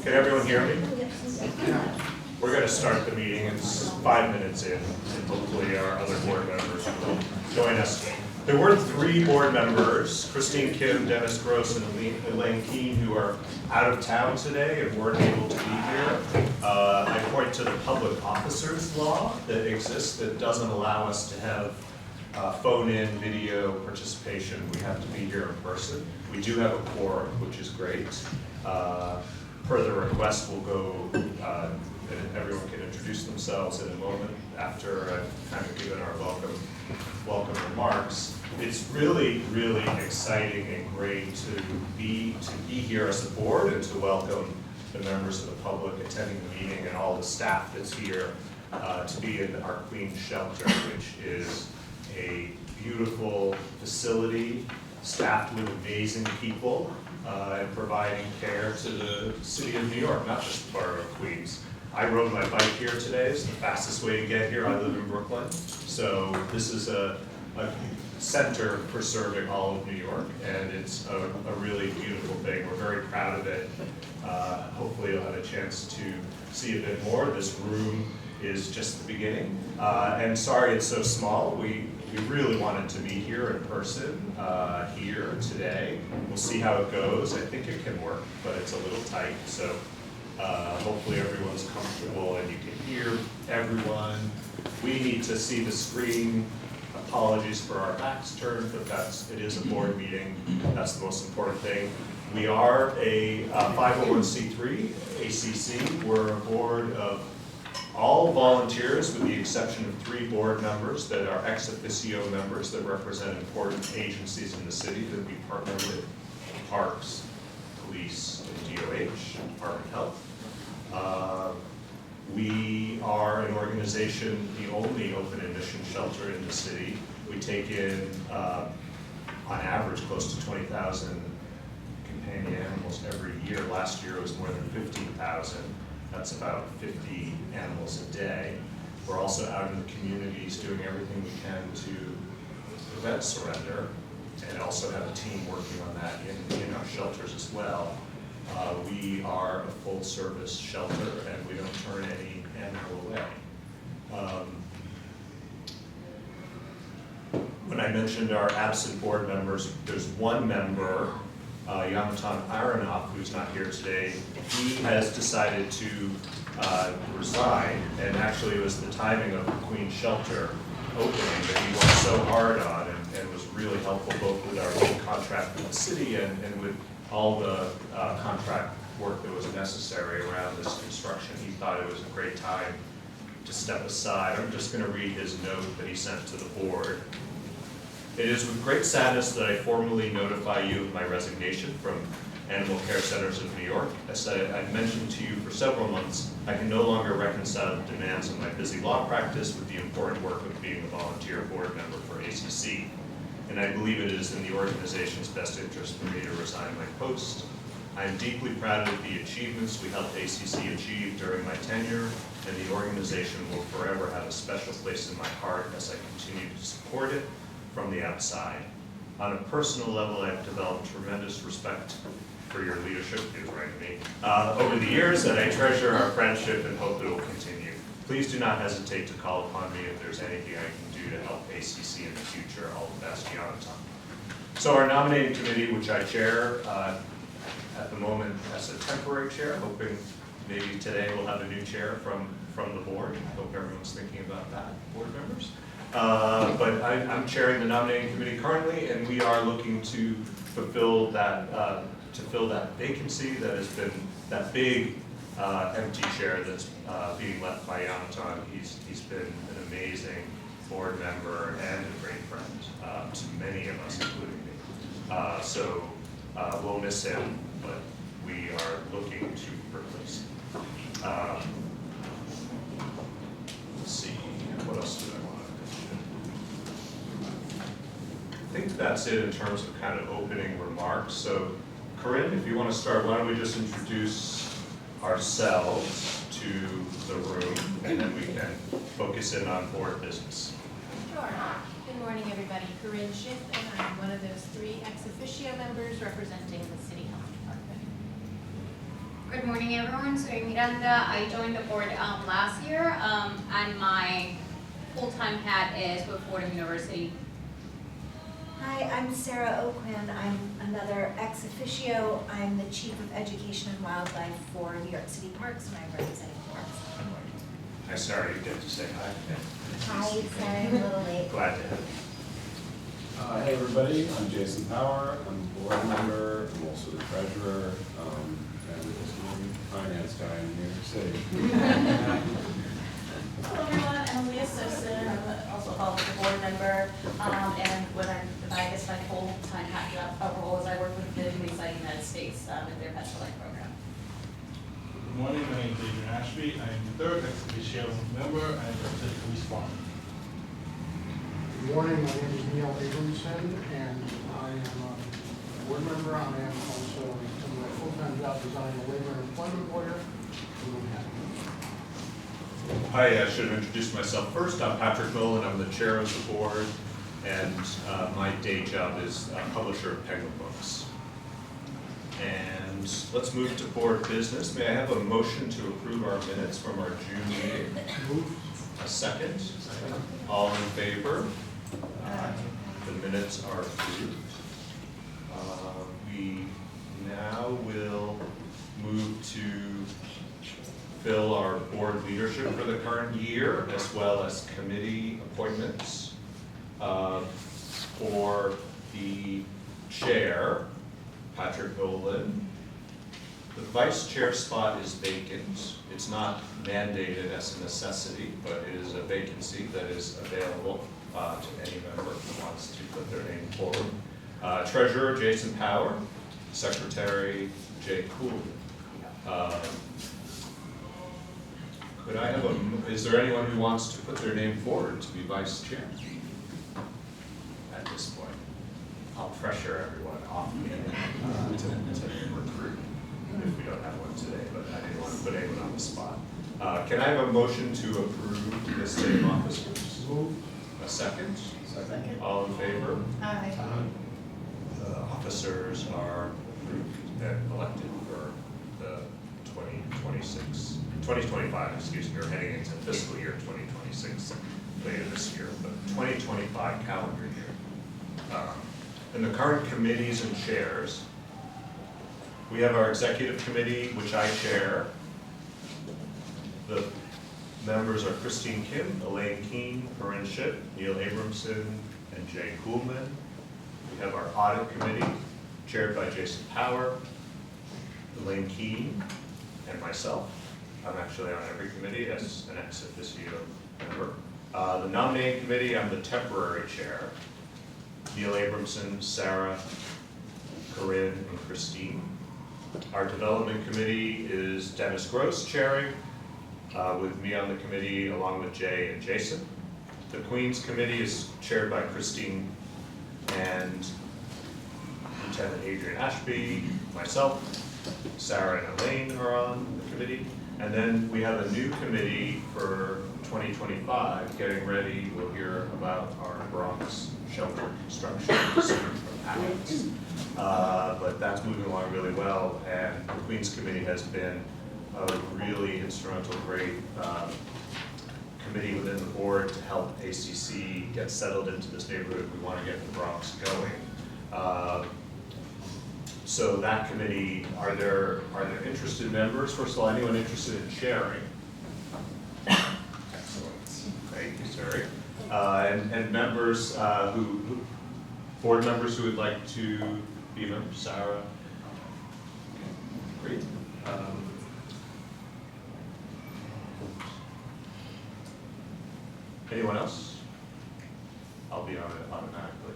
Can everyone hear me? We're going to start the meeting. It's 5 minutes in, and hopefully our other board members will join us. There were 3 board members, Christine Kim, Dennis Gross, and Elaine Keene, who are out of town today and weren't able to be here. I point to the public officers law that exists that doesn't allow us to have phone-in video participation. We have to be here in person. We do have a quorum, which is great. Per the request, we'll go, and everyone can introduce themselves in a moment after I've kind of given our welcome remarks. It's really, really exciting and great to be here as a board and to welcome the members of the public attending the meeting and all the staff that's here to be in our Queen Shelter, which is a beautiful facility staffed with amazing people and providing care to the city of New York, not just the borough of Queens. I rode my bike here today. It's the fastest way to get here. I live in Brooklyn. So this is a center for serving all of New York, and it's a really beautiful thing. We're very proud of it. Hopefully you'll have a chance to see a bit more. This room is just the beginning. And sorry it's so small. We really wanted to meet here in person here today. We'll see how it goes. I think it can work, but it's a little tight. So hopefully everyone's comfortable and you can hear everyone. We need to see the screen. Apologies for our backs turned, but it is a board meeting. That's the most important thing. We are a 501c3 ACC. We're a board of all volunteers with the exception of 3 board members that are ex officio members that represent important agencies in the city that we partner with: parks, police, and DOH, Department of Health. We are an organization, the only open admission shelter in the city. We take in, on average, close to 20,000 companion animals every year. Last year it was more than 15,000. That's about 50 animals a day. We're also out in the communities doing everything we can to prevent surrender, and also have a team working on that in our shelters as well. We are a full-service shelter, and we don't turn any animal away. When I mentioned our absent board members, there's one member, Yonatan Aronoff, who's not here today. He has decided to resign, and actually it was the timing of the Queen Shelter opening that he worked so hard on and was really helpful both with our own contract with the city and with all the contract work that was necessary around this construction. He thought it was a great time to step aside. I'm just going to read his note that he sent to the board. It is with great sadness that I formally notify you of my resignation from Animal Care Centers of New York. As I've mentioned to you for several months, I can no longer reconcile the demands of my busy law practice with the important work of being a volunteer board member for ACC. And I believe it is in the organization's best interest for me to resign my post. I am deeply proud of the achievements we helped ACC achieve during my tenure, and the organization will forever have a special place in my heart as I continue to support it from the outside. On a personal level, I've developed tremendous respect for your leadership, over the years, and I treasure our friendship and hope it will continue. Please do not hesitate to call upon me if there's anything I can do to help ACC in the future. All the best, Yonatan. So our nominating committee, which I chair at the moment as a temporary chair, hoping maybe today we'll have a new chair from the board. I hope everyone's thinking about that, board members. But I'm chairing the nominating committee currently, and we are looking to fill that vacancy that has been that big empty chair that's being left by Yonatan. He's been an amazing board member and a great friend to many of us, including me. So we'll miss him, but we are looking to replace him. Let's see, what else do I want to mention? I think that's it in terms of kind of opening remarks. So Corinne, if you want to start, why don't we just introduce ourselves to the room, and then we can focus in on board business. Sure. Good morning, everybody. Corinne Schiff, and I'm one of those 3 ex officio members representing the City Health Department. Good morning, everyone. Soy Miranda. I joined the board last year, and my full-time hat is with Fordham University. Hi, I'm Sarah Oquin. I'm another ex officio. I'm the Chief of Education and Wildlife for New York City Parks, and I represent parks. Hi, Sarah, you get to say hi. Hi, sorry I'm a little late. Glad to have you. Hey everybody, I'm Jason Power. I'm a board member. I'm also the treasurer and the finance guy in New York City. Hello everyone, I'm Leah Simpson. I'm also a board member. And I guess my full-time hat job role is I work with the Human United States in their Pet Select program. Good morning, my name is Adrian Ashby. I am the third ex officio member and I represent the police department. Good morning, my name is Neil Abramson, and I am a board member. I am also, my full-time job is I'm a labor and employment lawyer in Manhattan. Hi, I should have introduced myself first. I'm Patrick Nolan. I'm the chair of the board, and my day job is publisher of Penguin Books. And let's move to board business. May I have a motion to approve our minutes from our June meeting? A second? All in favor? The minutes are approved. We now will move to fill our board leadership for the current year, as well as committee appointments. For the chair, Patrick Nolan. The vice chair spot is vacant. It's not mandated as a necessity, but it is a vacancy that is available to any member who wants to put their name forward. Treasurer, Jason Power. Secretary, Jay Cool. Could I have is there anyone who wants to put their name forward to be vice chair? At this point, I'll pressure everyone off me to recruit if we don't have one today, but I didn't want to put anyone on the spot. Can I have a motion to approve the state officers? Move. A second? Second. All in favor? Aye. The officers are approved and elected for the 2025, excuse me, we're heading into fiscal year 2026 later this year, but 2025 calendar year. In the current committees and chairs, we have our executive committee, which I chair. The members are Christine Kim, Elaine Keene, Corinne Schiff, Neil Abramson, and Jay Kuhlman. We have our audit committee, chaired by Jason Power, Elaine Keene, and myself. I'm actually on every committee as an ex officio member. The nominating committee, I'm the temporary chair. Neil Abramson, Sarah, Corinne, and Christine. Our development committee is Dennis Gross chairing, with me on the committee along with Jay and Jason. The Queens committee is chaired by Christine and Lieutenant Adrian Ashby, myself, Sarah and Elaine are on the committee. And then we have a new committee for 2025, getting ready. We'll hear about our Bronx shelter construction soon from Alex. But that's moving along really well, and the Queens Committee has been a really instrumental, great committee within the board to help ACC get settled into this neighborhood. We want to get the Bronx going. So that committee, are there interested members? First of all, anyone interested in chairing? Excellent, thank you, Terry. And members board members who would like to be members, Sarah? Great. Anyone else? I'll be on it automatically.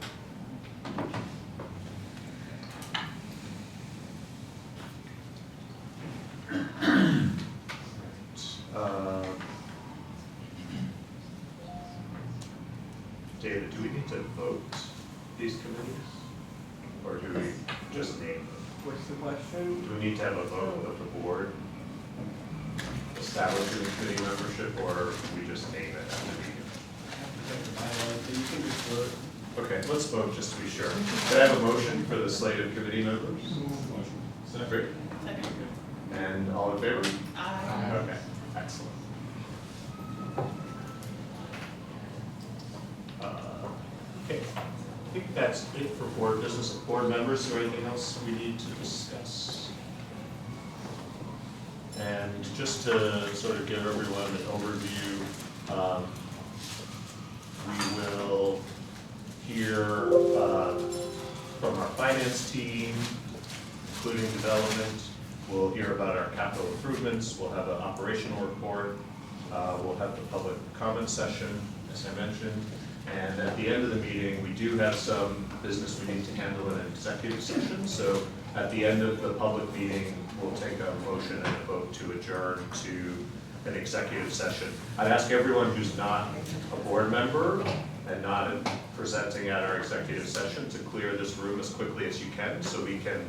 David, do we need to vote these committees? Or do we just name them? What's the question? Do we need to have a vote of the board establishing the committee membership, or we just name it at the meeting? You can just vote. Okay, let's vote just to be sure. Can I have a motion for the slate of committee members? Motion. Great. Second. And And all in favor? Aye. Okay, excellent. Okay, I think that's it for board business. Board members, is there anything else we need to discuss? And just to sort of give everyone an overview, we will hear from our finance team, including development. We'll hear about our capital improvements. We'll have an operational report. We'll have the public comment session, as I mentioned. And at the end of the meeting, we do have some business we need to handle in an executive session. So at the end of the public meeting, we'll take a motion and a vote to adjourn to an executive session. I'd ask everyone who's not a board member and not presenting at our executive session to clear this room as quickly as you can so we can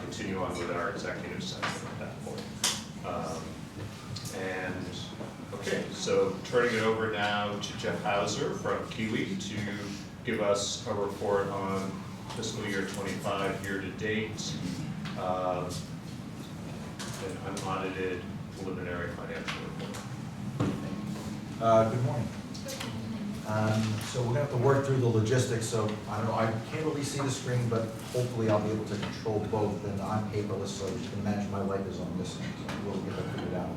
continue on with our executive session at that point. Okay, so turning it over now to Jeff Hauser from Kiwi to give us a report on fiscal year 25 year-to-date, an unaudited preliminary financial report. Good morning. So we're gonna have to work through the logistics, so I don't know, I can't really see the screen, but hopefully I'll be able to control both, and I'm paperless, so you can imagine my life is on this, so we'll get that figured out.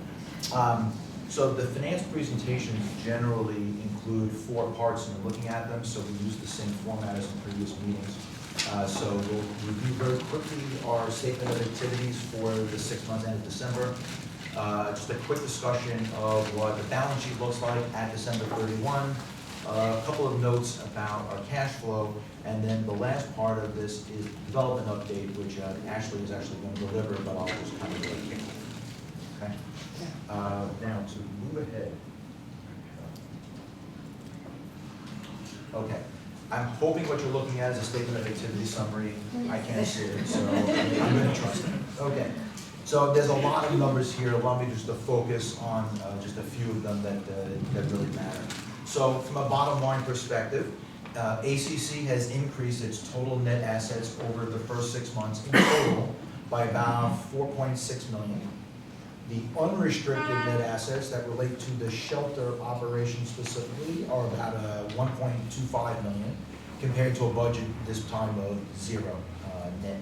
So the finance presentations generally include 4 parts in looking at them, so we use the same format as in previous meetings. So we'll review very quickly our statement of activities for the 6 months ended December. Just a quick discussion of what the balance sheet looks like at December 31. A couple of notes about our cash flow, and then the last part of this is development update, which Ashley is actually going to deliver, but I'll just kind of do it. Okay. Now to move ahead. Okay. I'm hoping what you're looking at is a statement of activity summary. I can't see it, so I'm going to trust it. Okay. So there's a lot of numbers here. Allow me just to focus on just a few of them that really matter. So from a bottom line perspective, ACC has increased its total net assets over the first 6 months in total by about $4.6 million. The unrestricted net assets that relate to the shelter operation specifically are about $1.25 million compared to a budget this time of 0 net.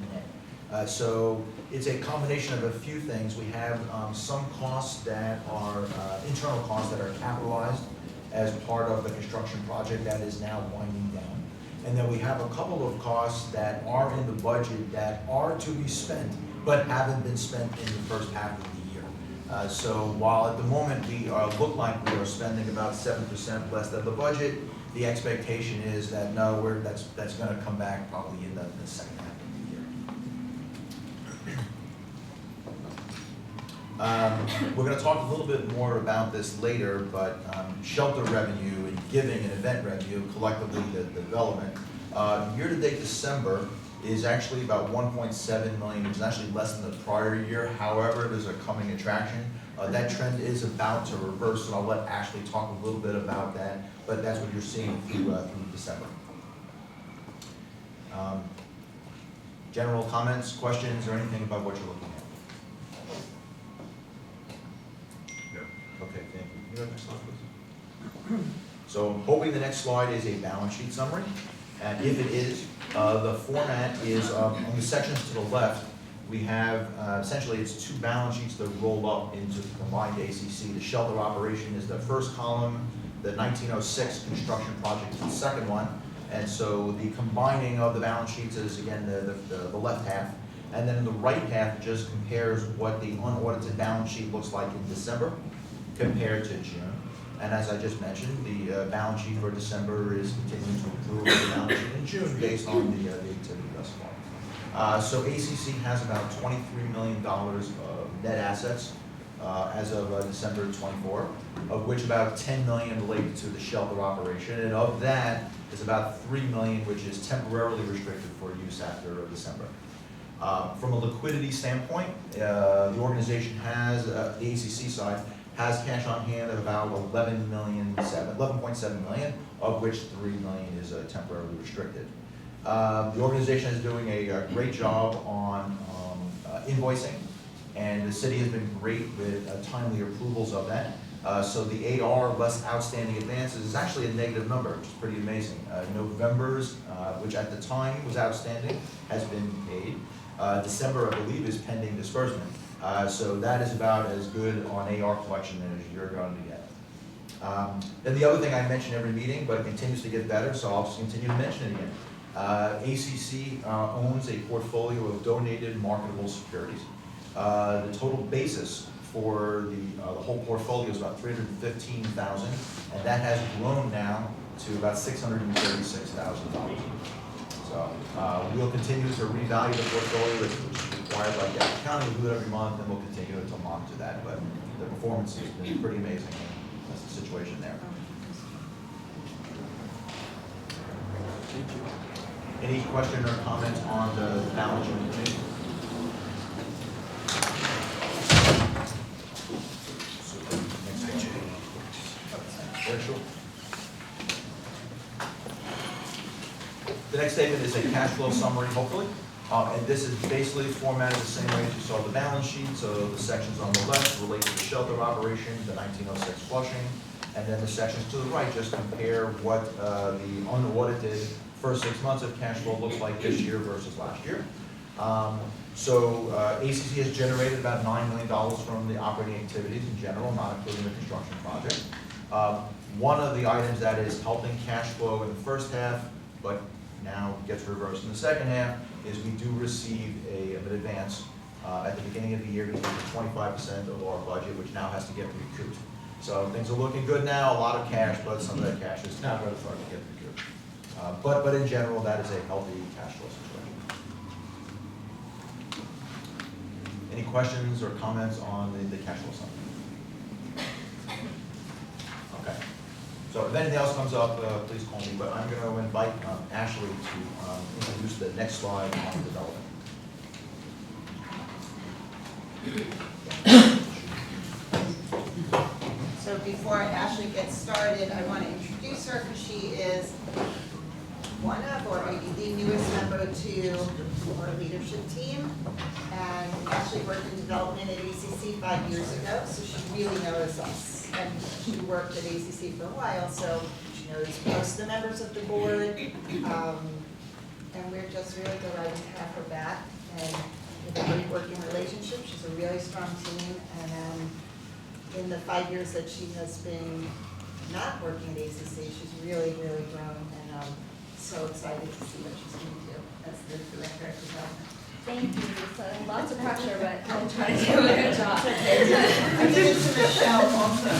So it's a combination of a few things. We have some costs that are internal costs that are capitalized as part of the construction project that is now winding down. And then we have a couple of costs that are in the budget that are to be spent, but haven't been spent in the first half of the year. So while at the moment we look like we are spending about 7% less than the budget, the expectation is that no, that's going to come back probably in the second half of the year. We're going to talk a little bit more about this later, but shelter revenue and giving and event revenue, collectively the development, year-to-date December is actually about 1.7 million, which is actually less than the prior year. However, there's a coming attraction. That trend is about to reverse, and I'll let Ashley talk a little bit about that, but that's what you're seeing through December. General comments, questions, or anything about what you're looking at? No. Okay, thank you. You go next slide, please. So I'm hoping the next slide is a balance sheet summary. And if it is, the format is on the sections to the left, we have essentially it's 2 balance sheets that roll up into the combined ACC. The shelter operation is the first column, the 1906 construction project is the second one. And so the combining of the balance sheets is again the left half. And then the right half just compares what the unaudited balance sheet looks like in December compared to June. And as I just mentioned, the balance sheet for December is continuing to improve the balance sheet in June based on the activity thus far. So ACC has about $23 million of net assets as of December 24, of which about $10 million related to the shelter operation. And of that is about $3 million, which is temporarily restricted for use after December. From a liquidity standpoint, the organization has, the ACC side, has cash on hand of about 11.7 million, of which 3 million is temporarily restricted. The organization is doing a great job on invoicing. and the city has been great with timely approvals of that. So the AR, less outstanding advances, is actually a negative number, which is pretty amazing. November's, which at the time was outstanding, has been paid. December, I believe, is pending disbursement. So that is about as good on AR collection as you're going to get. Then the other thing I mention every meeting, but it continues to get better, so I'll just continue to mention it again. ACC owns a portfolio of donated marketable securities. The total basis for the whole portfolio is about $315,000, and that has grown now to about $636,000. So we'll continue to revalue the portfolio, which is required by the county. We'll do it every month, and we'll continue to monitor that. But the performance has been pretty amazing. That's the situation there. Any question or comments on the balance sheet committee? Next page. Very short. The next statement is a cash flow summary, hopefully. And this is basically formatted the same way as you saw the balance sheet. So the sections on the left relate to the shelter operation, the 1906 flushing, and then the sections to the right just compare what the unaudited first 6 months of cash flow looks like this year versus last year. ACC has generated about $9 million from the operating activities in general, not including the construction project. One of the items that is helping cash flow in the first half, but now gets reversed in the second half, is we do receive an advance at the beginning of the year, between 25% of our budget, which now has to get recouped. So things are looking good now, a lot of cash, but some of that cash is not going to start to get recouped. But in general, that is a healthy cash flow situation. Any questions or comments on the cash flow summary? Okay. So if anything else comes up, please call me, but I'm going to invite Ashley to introduce the next slide on development. So before Ashley gets started, I want to introduce her because she is one of, or maybe the newest member to our leadership team. And Ashley worked in development at ACC 5 years ago, so she really knows us. And she worked at ACC for a while, so she knows most of the members of the board. And we're just really delighted to have her back. And with a great working relationship, she's a really strong team. And in the 5 years that she has been not working at ACC, she's really, really grown. And I'm so excited to see what she's going to do as the director of development. Thank you. So lots of pressure, but I'm trying to do a good job. I did it to Michelle also.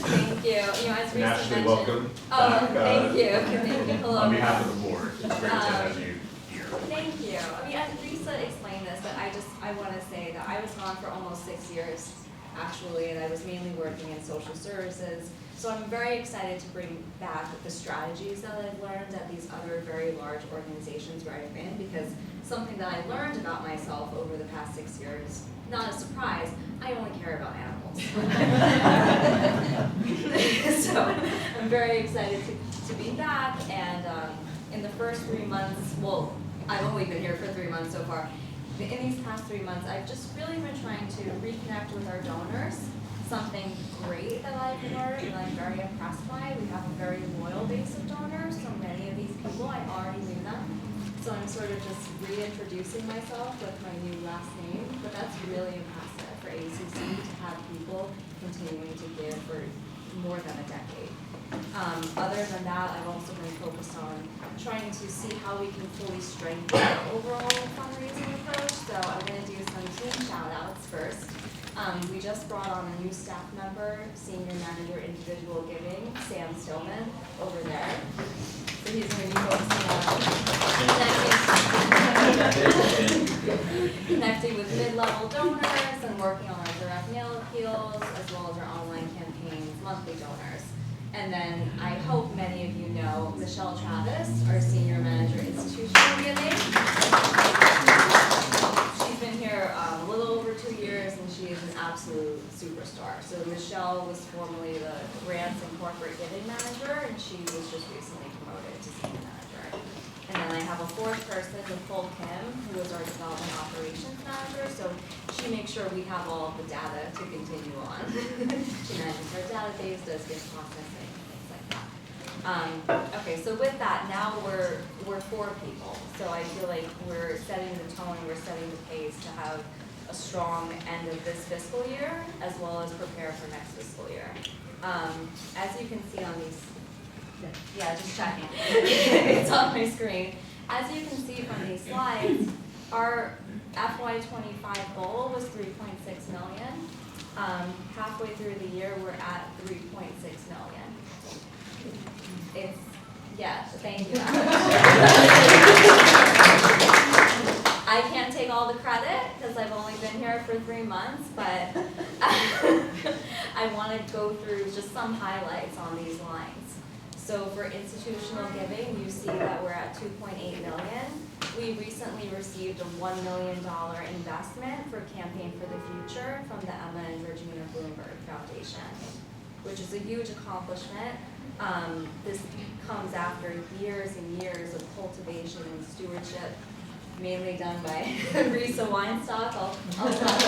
Thank you. As Risa Ashley, mentioned. welcome Oh, back, thank you. Thank you. Hello. On behalf of the board, it's great to have you here. Thank you. As Risa explained this, but I want to say that I was gone for almost 6 years, actually, and I was mainly working in social services. So I'm very excited to bring back the strategies that I've learned at these other very large organizations where I've been, because something that I learned about myself over the past 6 years, not a surprise, I only care about animals. So I'm very excited to be back, and in the first 3 months, well, I've only been here for 3 months so far. In these past 3 months, I've just really been trying to reconnect with our donors. Something great that I've learned and I'm very impressed by. We have a very loyal base of donors, so many of these people I already knew them. So I'm sort of just reintroducing myself with my new last name, but that's really impressive for ACC to have people continuing to give for more than a decade. Other than that, I've also been focused on trying to see how we can fully strengthen our overall fundraising approach. So I'm going to do some team shout outs first. We just brought on a new staff member, Senior Manager Individual Giving, Sam Stillman, over there. So he's going to be focusing on connecting with mid-level donors and working on our direct mail appeals, as well as our online campaigns, monthly donors. And then I hope many of you know Michelle Travis, our Senior Manager Institutional Giving. She's been here a little over 2 years, and she is an absolute superstar. So Michelle was formerly the Grants and Corporate Giving Manager, and she was just recently promoted to Senior Manager. And then I have a fourth person, Nicole Kim, who is our development operations manager, so she makes sure we have all of the data to continue on. She manages our database, does gift processing, things like that. Okay, so with that, now we're 4 people, so I feel like we're setting the tone, we're setting the pace to have a strong end of this fiscal year, as well as prepare for next fiscal year. As you can see on these, yeah, just checking. It's on my screen. As you can see from these slides, our FY25 goal was 3.6 million. Halfway through the year, we're at 3.6 million. It's, yes, thank you. I can't take all the credit because I've only been here for 3 months, but I want to go through just some highlights on these lines. So for institutional giving, you see that we're at 2.8 million. We recently received a $1 million investment for Campaign for the Future from the Emma and Virginia Bloomberg Foundation, which is a huge accomplishment. This comes after years and years of cultivation and stewardship, mainly done by Risa Weinstock. I'll talk about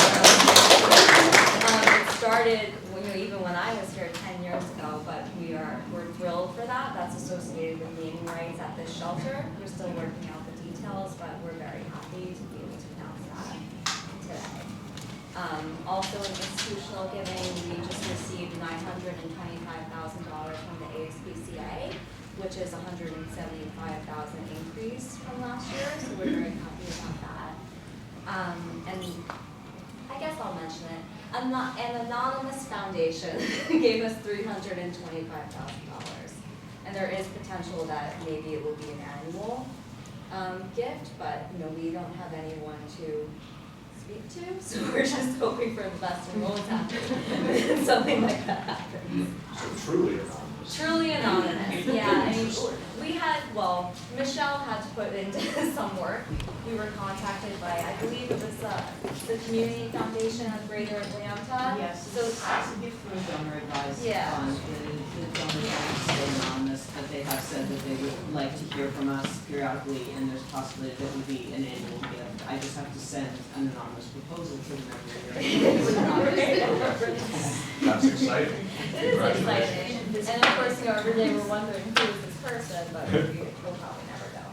it. It started even when I was here 10 years ago, but we're thrilled for that. That's associated with naming rights at this shelter. We're still working out the details, but we're very happy to be able to announce that today. Also in institutional giving, we just received $925,000 from the ASPCA, which is $175,000 increase from last year, so we're very happy about that. And I guess I'll mention it. An anonymous foundation gave us $325,000, and there is potential that maybe it will be an annual gift, but we don't have anyone to speak to, so we're just hoping for the best and always happens. Something like that happens. So truly anonymous. Truly anonymous, yeah. I mean, Michelle had to put into some work. We were contacted by, I believe it was the Community Foundation of Greater Atlanta. Yes, So it's a gift for a donor advised Yeah. fund. The donors are still anonymous, but they have said that they would like to hear from us periodically, and there's a possibility that it would be an annual gift. I just have to send an anonymous proposal to them every year. That's exciting. it is exciting. And of course, every day we're wondering who is this person, but we'll probably never know.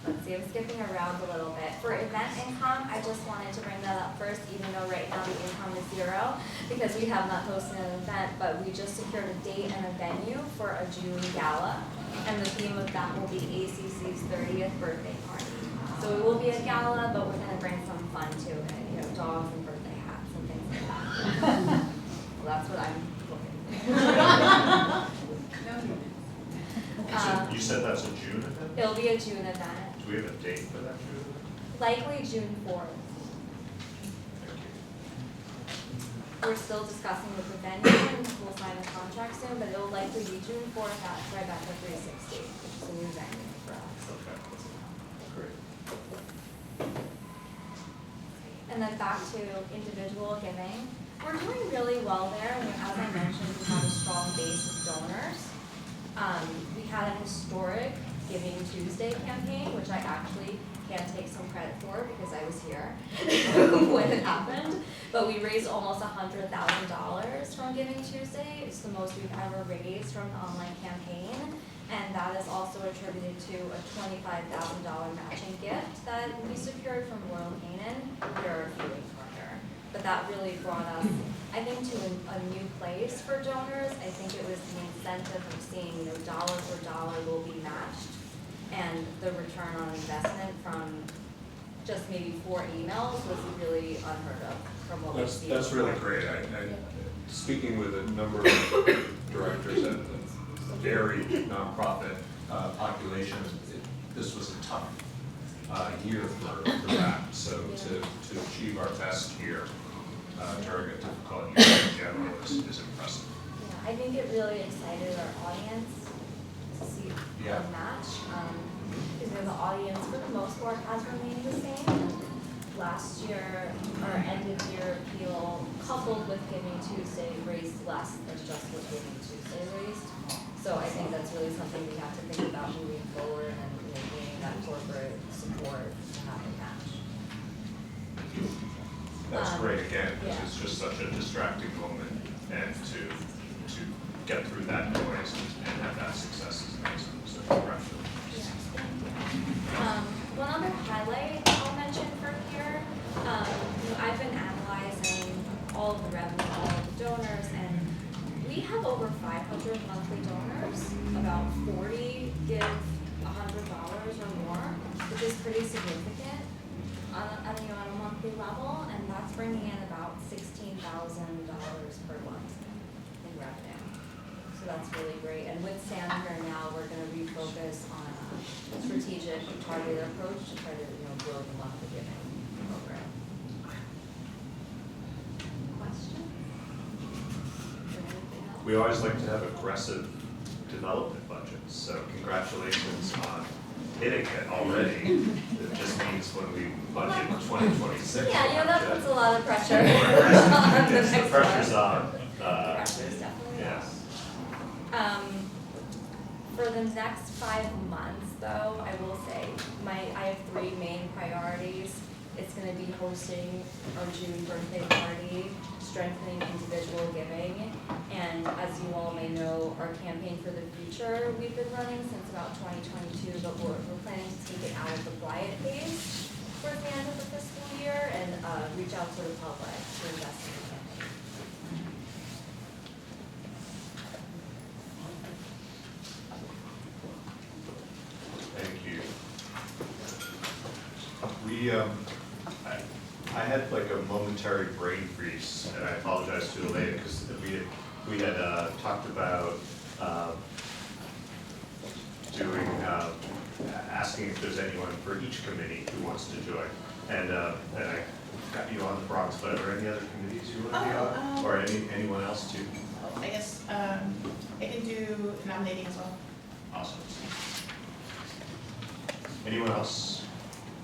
Let's see, I'm skipping around a little bit. For event income, I just wanted to bring that up first, even though right now the income is 0, because we have not hosted an event, but we just secured a date and a venue for a June gala, and the theme of that will be ACC's 30th birthday party. So it will be a gala, but we're going to bring some fun to it, dogs and birthday hats and things like that. Well, that's what I'm looking for. You said that's a June event? It'll be a June event. Do we have a date for that June event? Likely June 4th. Thank you. We're still discussing with the venue and we'll sign the contract soon, but it'll likely be June 4th at Tribeca 360, which is a new venue for us. Okay, great. And then back to individual giving. We're doing really well there, and as I mentioned, we have a strong base of donors. We had a historic Giving Tuesday campaign, which I actually can take some credit for because I was here when it happened. But we raised almost $100,000 from Giving Tuesday. It's the most we've ever raised from the online campaign. And that is also attributed to a $25,000 matching gift that we secured from Royal Canin, their viewing partner. But that really brought us, I think, to a new place for donors. I think it was the incentive of seeing, dollar for dollar will be matched, and the return on investment from just maybe 4 emails was really unheard of from what we've seen. That's really great. Speaking with a number of directors at a varied nonprofit population, this was a tough year for that. So to achieve our best here during a difficult year in general is impressive. Yeah, I think it really excited our audience to see a match. Because the audience, for the most part, has remained the same. last year, our end of year appeal coupled with Giving Tuesday raised less than just what Giving Tuesday raised. So I think that's really something we have to think about moving forward and gaining that corporate support to have a match. That's great again, because yeah. it's just such a distracting moment, and to get through that noise and have that success is amazing, so congratulations. One other highlight I'll mention for here, I've been analyzing all of the revenue, all of the donors, and we have over 500 monthly donors. About 40 give $100 or more, which is pretty significant on a monthly level, and that's bringing in about $16,000 per month in revenue. So that's really great. And with Sam here now, we're going to refocus on a strategic, targeted approach to try to grow the monthly giving program. Question? Or anything else? We always like to have aggressive development budgets, so congratulations on hitting it already. It just means when we budget 2026. Yeah, that puts a lot of pressure on the Yes, next the pressure's one. on. The pressure's definitely Yes. on. For the next 5 months, though, I will say I have 3 main priorities. It's going to be hosting our June birthday party, strengthening individual giving, and as you all may know, our campaign for the future we've been running since about 2022, but we're planning to take it out of the quiet phase towards the end of the fiscal year and reach out to the public to invest in the campaign. Thank you. I had like a momentary brain freeze, and I apologize to Elena, because we had talked about asking if there's anyone for each committee who wants to join. And I got you on the Bronx, but are there any other committees you want to be on? Or anyone else too? I guess I can do nominating as well. Awesome. Anyone else?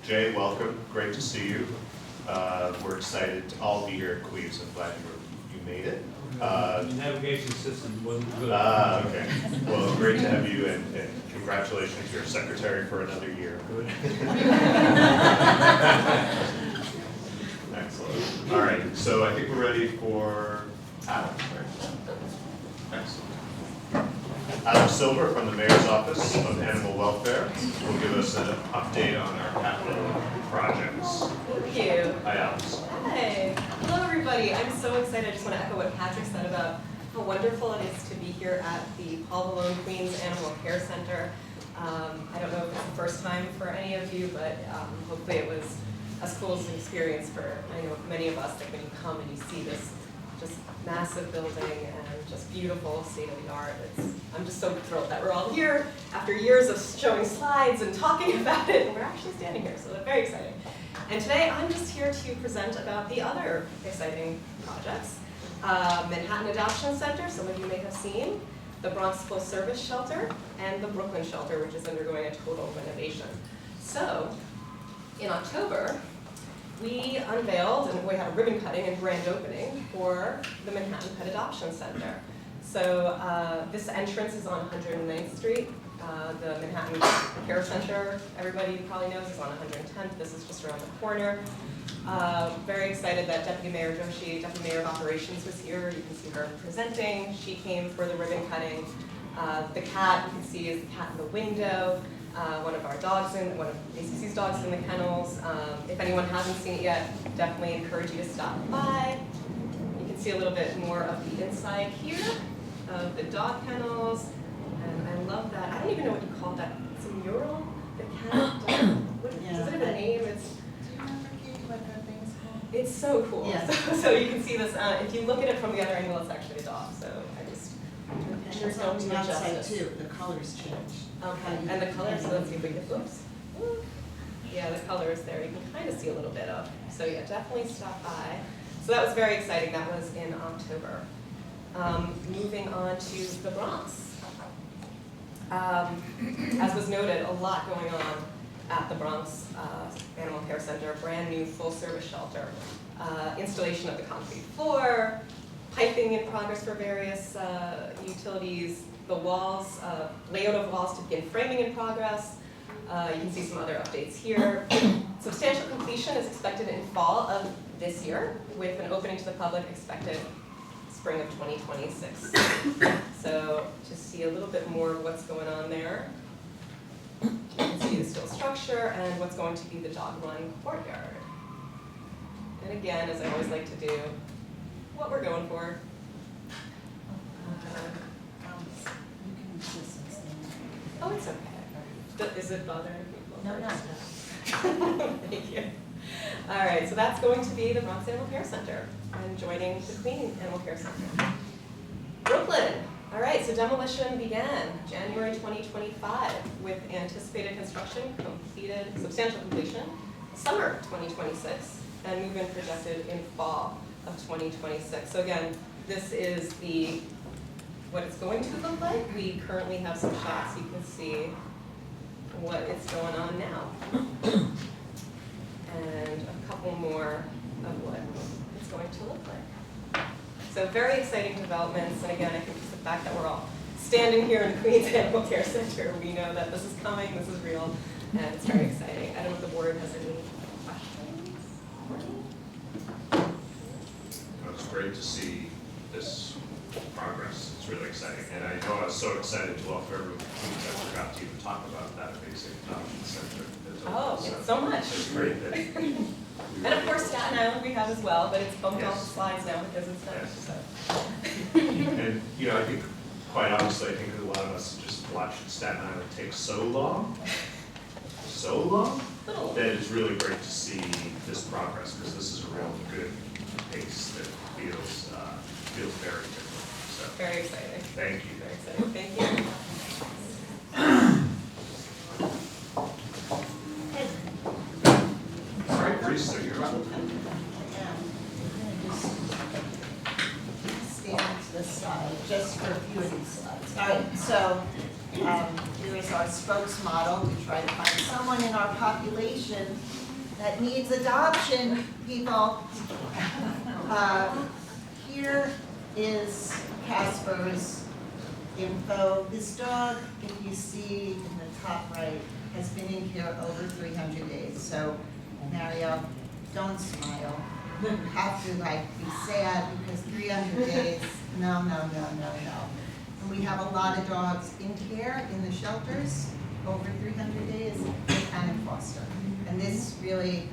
Jay, welcome. Great to see you. We're excited to all be here at Queens. I'm glad you made it. The navigation system wasn't good. Okay. Well, great to have you, and congratulations, you're secretary for another year. Good. Excellent. All right, so I think we're ready for Adam, right? Excellent. Adam Silver from the Mayor's Office of Animal Welfare will give us an update on our capital projects. Thank you. Hi, Alex. Hi. Hello, everybody. I'm so excited. I just want to echo what Patrick said about how wonderful it is to be here at the Paul Malone Queens Animal Care Center. I don't know if it's the first time for any of you, but hopefully it was as cool as an experience for many of us, that when you come and you see this just massive building and just beautiful state of the art. I'm just so thrilled that we're all here after years of showing slides and talking about it, and we're actually standing here, so that's very exciting. And today I'm just here to present about the other exciting projects. Manhattan Adoption Center, some of you may have seen, the Bronx Full Service Shelter, and the Brooklyn Shelter, which is undergoing a total renovation. So, in October, we unveiled and we had a ribbon cutting and grand opening for the Manhattan Pet Adoption Center. So this entrance is on 109th Street. The Manhattan Care Center, everybody probably knows, is on 110th. This is just around the corner. Very excited that Deputy Mayor Joshi, Deputy Mayor of Operations, was here. You can see her presenting. She came for the ribbon cutting. The cat, you can see, is the cat in the window. One of our dogs one of ACC's dogs in the kennels. If anyone hasn't seen it yet, definitely encourage you to stop by. You can see a little bit more of the inside here of the dog kennels. And I love that. I don't even know what you call that. It's a mural? The cat does it have a name? Do you remember, Kate, what that thing's called? It's so cool. Yeah. So you can see this. If you look at it from the other angle, it's actually a dog. So I just... And it's on the outside too, the colors change. Okay, and the colors, so let's see if we can, oops. Yeah, the colors there, you can kind of see a little bit of. So yeah, definitely stop by. So that was very exciting, that was in October. Moving on to the Bronx. As was noted, a lot going on at the Bronx Animal Care Center, brand new full-service shelter. Installation of the concrete floor, piping in progress for various utilities, the walls, layout of walls to begin framing in progress. You can see some other updates here. Substantial completion is expected in fall of this year, with an opening to the public expected spring of 2026. So to see a little bit more of what's going on there, you can see the steel structure and what's going to be the dog run courtyard. And again, as I always like to do, what we're going for. Oh, it's okay. Is it bothering people? No, no. Thank you. All right, so that's going to be the Bronx Animal Care Center and joining the Queen Animal Care Center. Brooklyn. All right, so demolition began January 2025 with anticipated construction completed, substantial completion, summer 2026, and move-in projected in fall of 2026. So again, this is what it's going to look like. We currently have some shots. You can see what is going on now. And a couple more of what it's going to look like. So very exciting developments, and again, I think just the fact that we're all standing here in the Queens Animal Care Center, we know that this is coming, this is real, and it's very exciting. I don't know if the board has any questions? It's great to see this progress. It's really exciting, and I know I was so excited to welcome everyone to Queens, I forgot to even talk about that amazing adoption center. Oh, so much. It's great that And of course, Staten Island we have as well, but it's bumped off the slides now because it's done, Yes. so. And, you know, I think, quite honestly, I think a lot of us just watched Staten Island take so long, that it's really great to see this progress, because this is a real good pace that feels very different, so. Very exciting. Thank you. Very exciting, thank you. All right, Teresa, you're up. Stand to the side, just for a few of these slides. All right, so here is our spokesmodel. We try to find someone in our population that needs adoption, people. Here is Casper's info. This dog, if you see in the top right, has been in care over 300 days. So, Mario, don't smile. You have to be sad because 300 days, no. And we have a lot of dogs in care in the shelters over 300 days and in foster. And this really,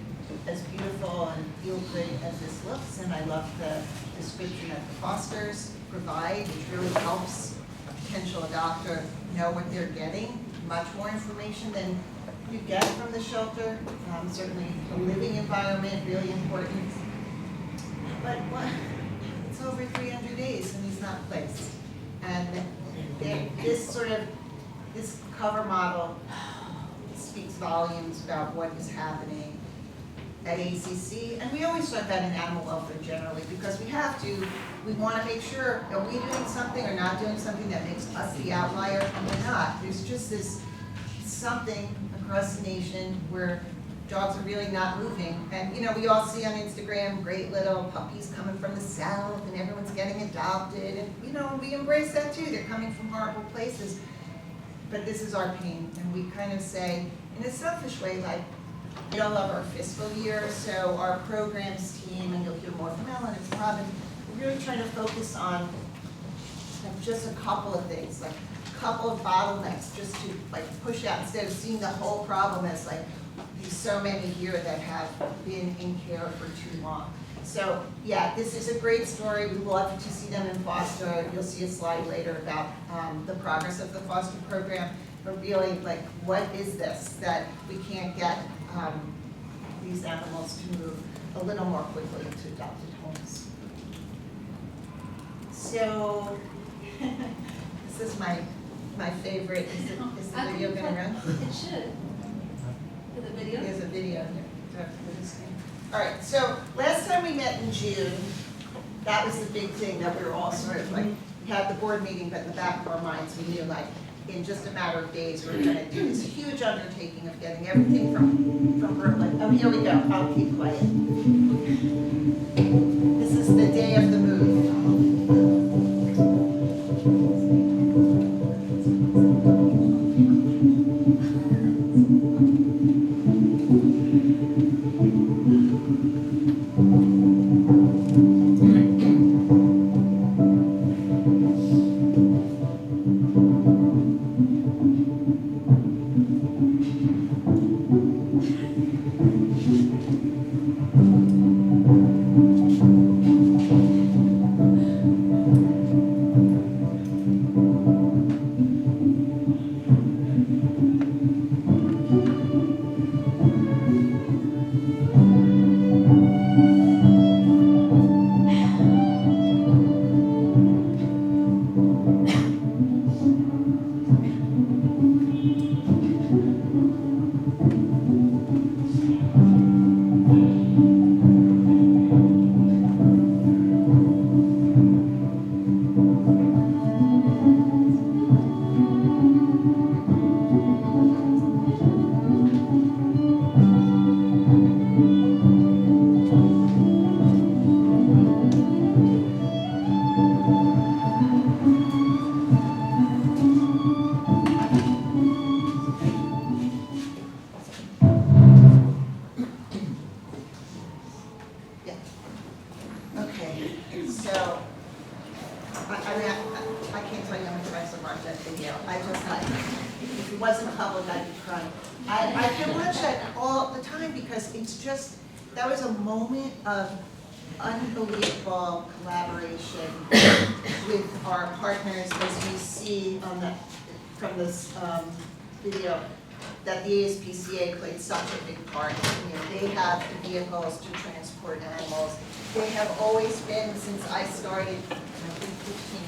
as beautiful and feel good as this looks, and I love the description that the fosters provide, which really helps a potential adopter know what they're getting, much more information than you get from the shelter. Certainly the living environment, really important. But it's over 300 days and he's not placed. And this cover model speaks volumes about what is happening at ACC, and we always talk about in animal welfare generally, because we want to make sure, are we doing something or not doing something that makes us the outlier, and we're not. There's just this something across the nation where dogs are really not moving, and we all see on Instagram great little puppies coming from the south, and everyone's getting adopted, and we embrace that too. They're coming from horrible places, but this is our pain, and we kind of say, in a selfish way, like, we don't love our fiscal year, so our programs team, and you'll hear more from Ellen and Robin, we're really trying to focus on just a couple of things, like a couple of bottlenecks, just to push out, instead of seeing the whole problem as there's so many here that have been in care for too long. So yeah, this is a great story. We love to see them in foster. You'll see a slide later about the progress of the foster program, but really, what is this that we can't get these animals to move a little more quickly into adopted homes. So this is my favorite. Is the video going to run? It should. For the video? There's a video here. Do I have to put this in? All right, so last time we met in June, that was the big thing that we were all sort of we had the board meeting, but in the back of our minds we knew in just a matter of days, we're gonna do this huge undertaking of getting everything from Brooklyn. Oh, here we go, I'll keep quiet. This is the day of the move. Okay, so, I mean, I can't tell you how many times I watched that video. I just, if it wasn't public, I'd be crying. I can watch that all the time because it's just, that was a moment of unbelievable collaboration with our partners, as you see on the, from this video, that the ASPCA played such a big part. You know, they have the vehicles to transport animals. They have always been, since I started, 15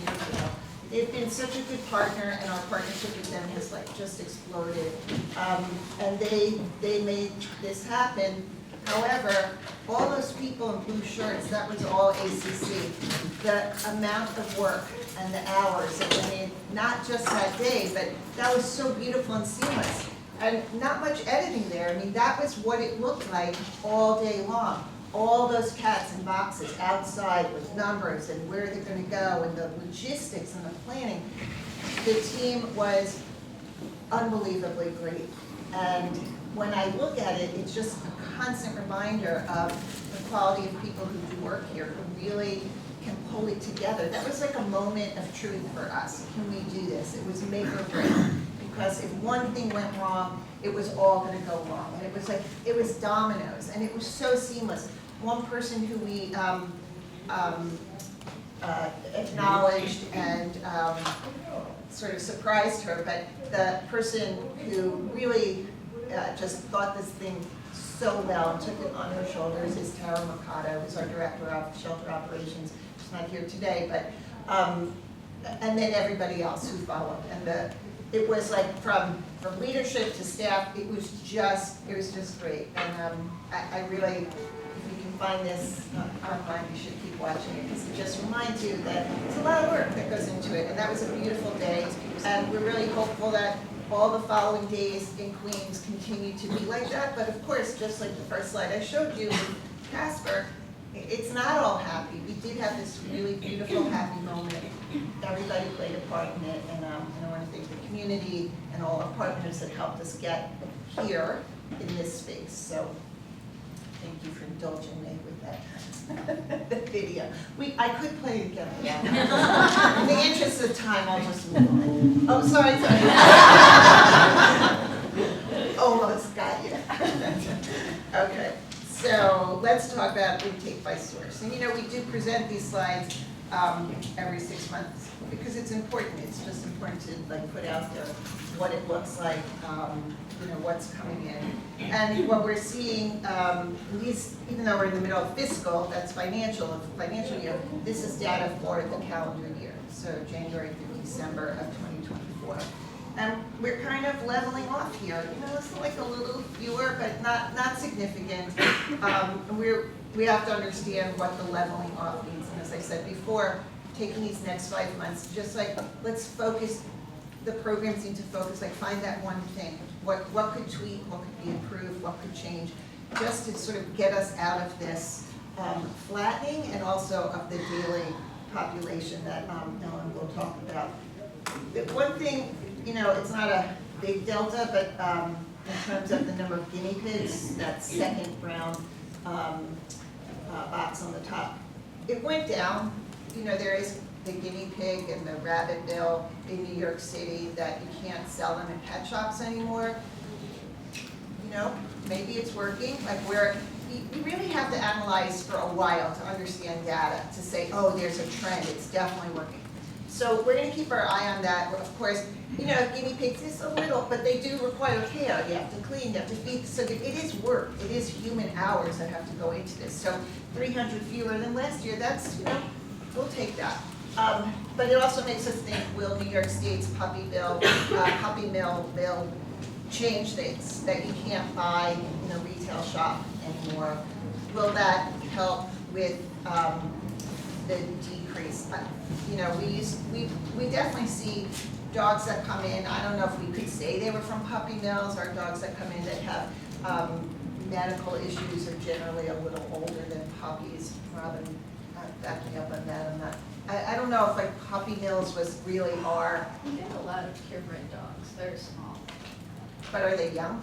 years ago, they've been such a good partner, and our partnership with them has like just exploded. And they made this happen. However, all those people in blue shirts, that was all ACC. The amount of work and the hours, and I mean, not just that day, but that was so beautiful and seamless. And not much editing there. I mean, that was what it looked like all day long. All those cats and boxes outside with numbers and where they're going to go and the logistics and the planning. The team was unbelievably great. And when I look at it, it's just a constant reminder of the quality of people who do work here, who really can pull it together. That was like a moment of truth for us. Can we do this? It was make or break. Because if one thing went wrong, it was all going to go wrong. And it was like, it was dominoes, and it was so seamless. One person who we acknowledged and sort of surprised her, but the person who really just thought this thing so well and took it on her shoulders is Tara Mercado, who's our Director of Shelter Operations. She's not here today, but, and then everybody else who followed. And it was like from leadership to staff, it was just great. And I really, if you can find this online, you should keep watching it, because it just reminds you that it's a lot of work that goes into it. And that was a beautiful day, and we're really hopeful that all the following days in Queens continue to be like that. But of course, just like the first slide I showed you with Casper, it's not all happy. We did have this really beautiful, happy moment. Everybody played a part in it, and I want to thank the community and all our partners that helped us get here in this space. So thank you for indulging me with that video. I could play it again. Yeah. In the interest of time, I'll just move on. Oh, sorry. Almost got you. Okay. So let's talk about intake by source. And you know, we do present these slides every 6 months because it's important. It's just important to like put out there what it looks like, you know, what's coming in. And what we're seeing, these, even though we're in the middle of fiscal, that's financial year, this is data for the calendar year, so January through December of 2024. And we're kind of leveling off here. You know, it's like a little fewer, but not significant. We have to understand what the leveling off means. And as I said before, taking these next 5 months, just like let's focus the program seemed to focus, like, find that one thing. What could tweak, what could be improved, what could change, just to sort of get us out of this flattening and also of the daily population that Ellen will talk about. The one thing, you know, it's not a big delta, but in terms of the number of guinea pigs, that second brown box on the top, it went down. You know, there is the guinea pig and the rabbit bill in New York City that you can't sell them in pet shops anymore. You know, maybe it's working. Like we really have to analyze for a while to understand data to say, oh, there's a trend, it's definitely working. So we're gonna keep our eye on that. Of course, you know, guinea pigs is a little, but they do require care. You have to clean, you have to feed, so it is work. It is human hours that have to go into this. So 300 fewer than last year, that's, you know, we'll take that. But it also makes us think, will New York State's puppy mill change things that you can't buy in a retail shop anymore? Will that help with the decrease? You know, we definitely see dogs that come in. I don't know if we could say they were from puppy mills, or dogs that come in that have medical issues are generally a little older than puppies. Robin, back me up on that. I'm not. I don't know if like puppy mills was really our. We get a lot of purebred dogs, they're small. But are they young?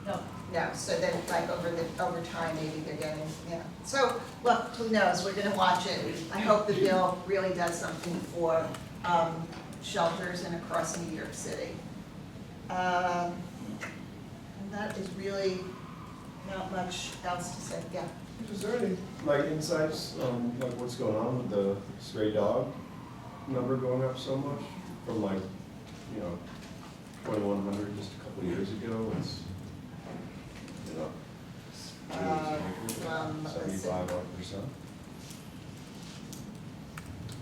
No. No, so then like over time, maybe they're getting, yeah. So, look, who knows, we're gonna watch it. I hope the bill really does something for shelters and across New York City. And that is really not much else to say, yeah. Is there any, like, insights on, like, what's going on with the stray dog number going up so much? From like, you know, 2,100 just a couple of years ago, it's, you know, Let's see. 75%.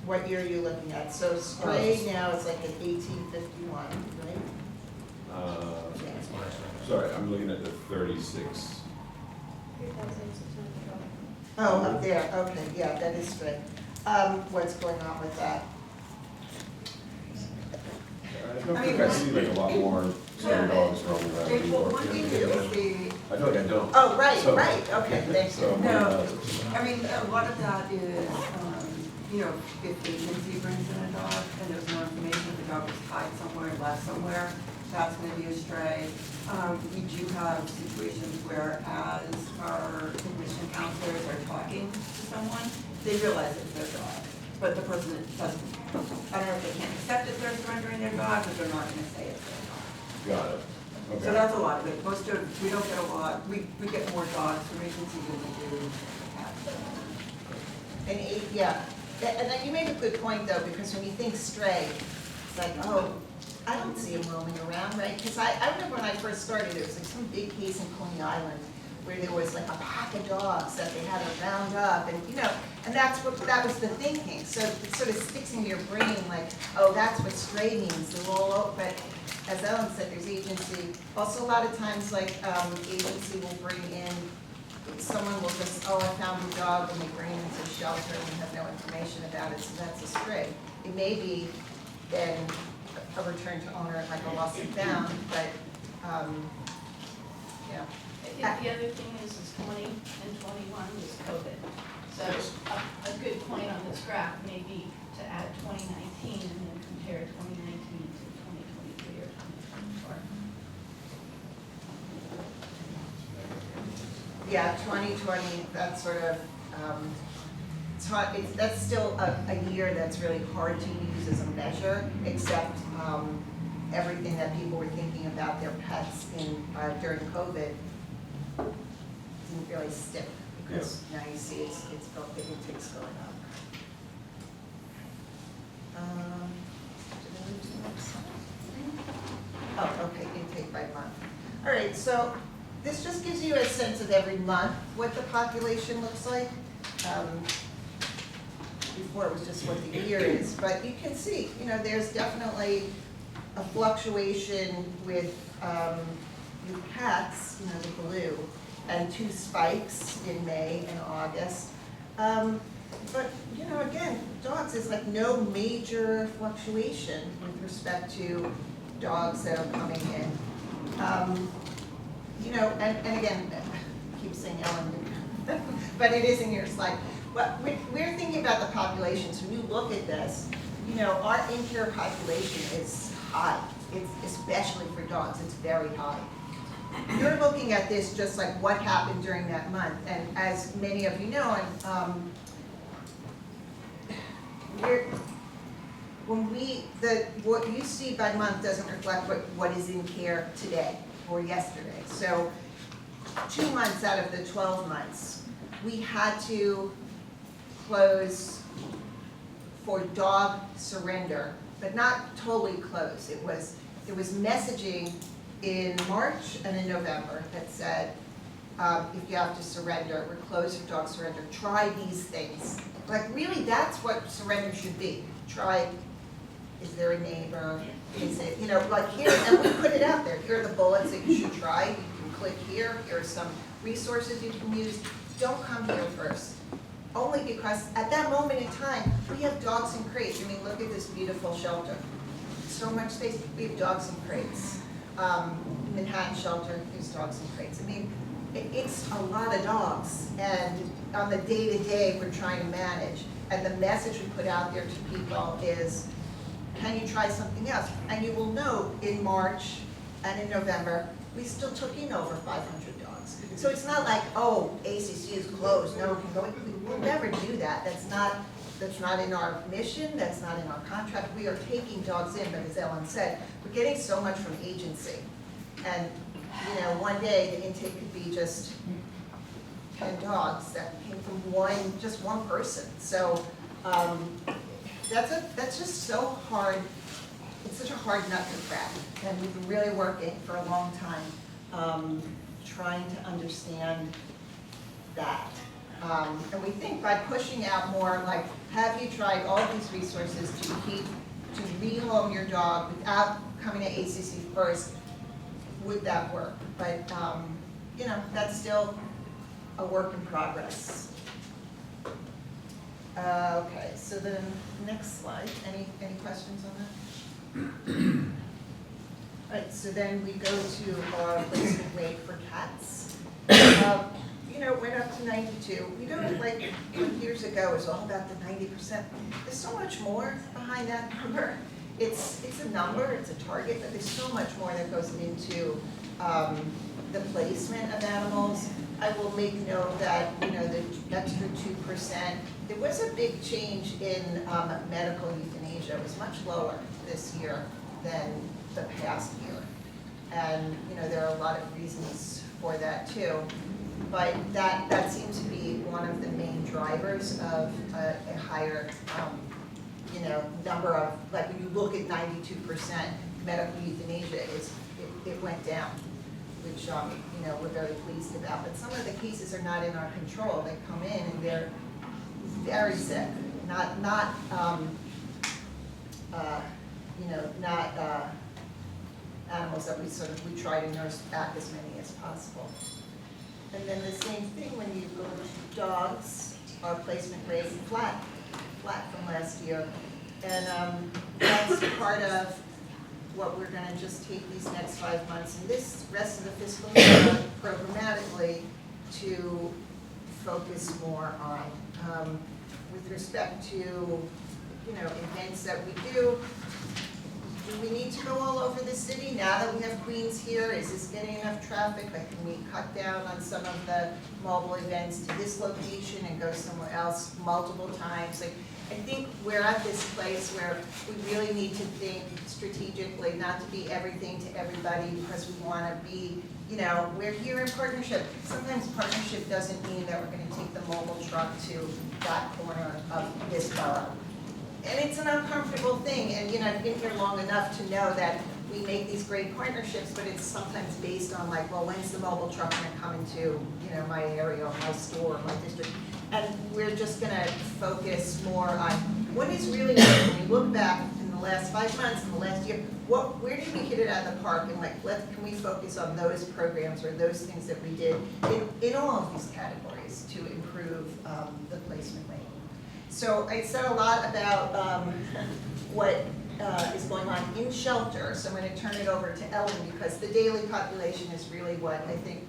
What year are you looking at? So stray now is like at 1851, right? Sorry, I'm looking at the 36. Oh, up there, okay, yeah, that is stray. What's going on with that? I don't think I see like a lot more stray dogs roaming around New York. What do you do if we? I feel like I don't. Oh, right, So- right, okay, thanks. So, No, I mean, a lot of that is, you know, if the agency brings in a dog and there's no information, the dog was tied somewhere, left somewhere, that's gonna be a stray. We do have situations where as our admission counselors are talking to someone, they realize it's their dog, but the person doesn't, I don't know if they can't accept that they're surrendering their dog, but they're not gonna say it's their dog. Got it. Okay. So that's a lot of it. Most of, we don't get a lot, we get more dogs from agency than we do cats. And yeah, and then you made a good point though, because when you think stray, it's like, oh, I don't see them roaming around, right? Because I remember when I first started, there was like some big case in Coney Island where there was like a pack of dogs that they had to round up, and you know, and that was the thinking. So it sort of sticks in your brain like, oh, that's what stray means, the roll. But as Ellen said, there's agency. Also, a lot of times, like agency will bring in, someone will just, oh, I found a dog, and they bring it into a shelter, and we have no information about it, so that's a stray. It may be then a return to owner, like a lost and found, but yeah. I think the other thing is 20 and 21 was COVID. So a good point on this graph may be to add 2019 and then compare 2019 to 2023 or 2024. Yeah, 2020, that's sort of, it's hard, that's still a year that's really hard to use as a measure, except everything that people were thinking about their pets during COVID didn't really stick, because now you see it intake's going up. Did I move to the next slide? Oh, okay, intake by month. All right, so this just gives you a sense of every month what the population looks like. Before it was just what the year is, but you can see, you know, there's definitely a fluctuation with cats, you know, the blue, and 2 spikes in May and August. But, you know, again, dogs is like no major fluctuation with respect to dogs that are coming in. You know, and again, I keep saying Ellen, but it is in your slide. But we're thinking about the populations. When you look at this, you know, our in-care population is high. It's, especially for dogs, it's very high. You're looking at this just like what happened during that month. And as many of you know, what you see by month doesn't reflect what is in care today or yesterday. So 2 months out of the 12 months, we had to close for dog surrender, but not totally close. It was messaging in March and in November that said, if you have to surrender, we're closed for dog surrender, try these things. Like really, that's what surrender should be. Try, is there a neighbor? Is it, you know, like here, and we put it out there. Here are the bullets that you should try. You can click here. Here are some resources you can use. Don't come here first. Only because at that moment in time, we have dogs in crates. I mean, look at this beautiful shelter. So much space. We have dogs in crates. Manhattan shelter, there's dogs in crates. I mean, it's a lot of dogs. And on the day-to-day, we're trying to manage. And the message we put out there to people is, can you try something else? And you will note in March and in November, we still took in over 500 dogs. So it's not like, oh, ACC is closed, no one can go in. We'll never do that. That's not in our mission, that's not in our contract. We are taking dogs in, but as Ellen said, we're getting so much from agency. And, you know, one day the intake could be just 10 dogs that came from just one person. So that's just so hard. It's such a hard nut to crack. And we've been really working for a long time trying to understand that. And we think by pushing out more, like, have you tried all these resources to rehome your dog without coming to ACC first, would that work? But, you know, that's still a work in progress. Okay, so then next slide. Any questions on that? All right, so then we go to our placement rate for cats. You know, it went up to 92. We don't, like years ago, it was all about the 90%. There's so much more behind that number. It's a number, it's a target, but there's so much more that goes into the placement of animals. I will make note that, you know, the extra 2%, there was a big change in medical euthanasia. It was much lower this year than the past year. And, you know, there are a lot of reasons for that too. But that seems to be one of the main drivers of a higher, you know, number of, like when you look at 92% medical euthanasia, it went down, which, you know, we're very pleased about. But some of the cases are not in our control. They come in and they're very sick, not animals that we try to nurse back as many as possible. And then the same thing when you go to dogs, our placement rate flat from last year. And that's part of what we're gonna just take these next 5 months and this rest of the fiscal year programmatically to focus more on. With respect to, you know, events that we do we need to go all over the city now that we have Queens here? Is this getting enough traffic? Like, can we cut down on some of the mobile events to this location and go somewhere else multiple times? Like, I think we're at this place where we really need to think strategically, not to be everything to everybody because we want to be, you know, we're here in partnership. Sometimes partnership doesn't mean that we're going to take the mobile truck to that corner of this borough. And it's an uncomfortable thing, and you know, I've been here long enough to know that we make these great partnerships, but it's sometimes based on like, well, when's the mobile truck going to come into, you know, my area, or my store, or my district? And we're just going to focus more on what is really important. When you look back in the last 5 months, in the last year, where did we hit it out of the park? And like, can we focus on those programs or those things that we did in all of these categories to improve the placement rate? So I said a lot about what is going on in shelter, so I'm going to turn it over to Ellen because the daily population is really what I think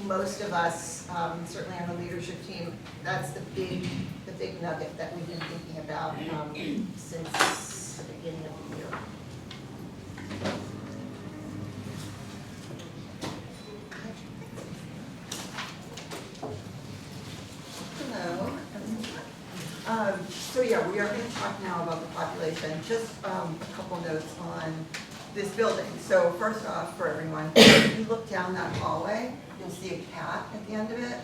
most of us, certainly on the leadership team, that's the big nugget that we've been thinking about since the beginning of the year. Hello. So yeah, we are going to talk now about the population. Just a couple notes on this building. So first off, for everyone, if you look down that hallway, you'll see a cat at the end of it.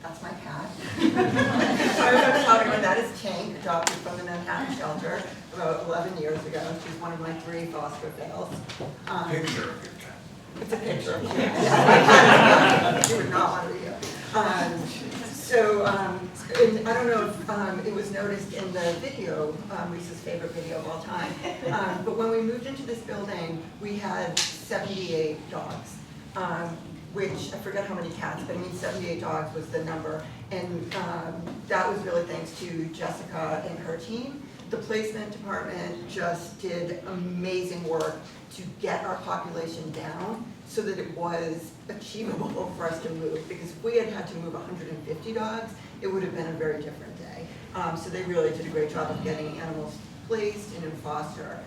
That's my cat. I remember talking about that is Tank, adopted from the Manhattan shelter about 11 years ago. She's one of my 3 foster fails. Picture of your cat. It's a picture of you. Yeah. You would not want to be here. And I don't know if it was noticed in the video, Lisa's favorite video of all time, but when we moved into this building, we had 78 dogs, which I forget how many cats, but I mean 78 dogs was the number, and that was really thanks to Jessica and her team. The placement department just did amazing work to get our population down so that it was achievable for us to move, because if we had had to move 150 dogs, it would have been a very different day. So they really did a great job of getting animals placed and in foster,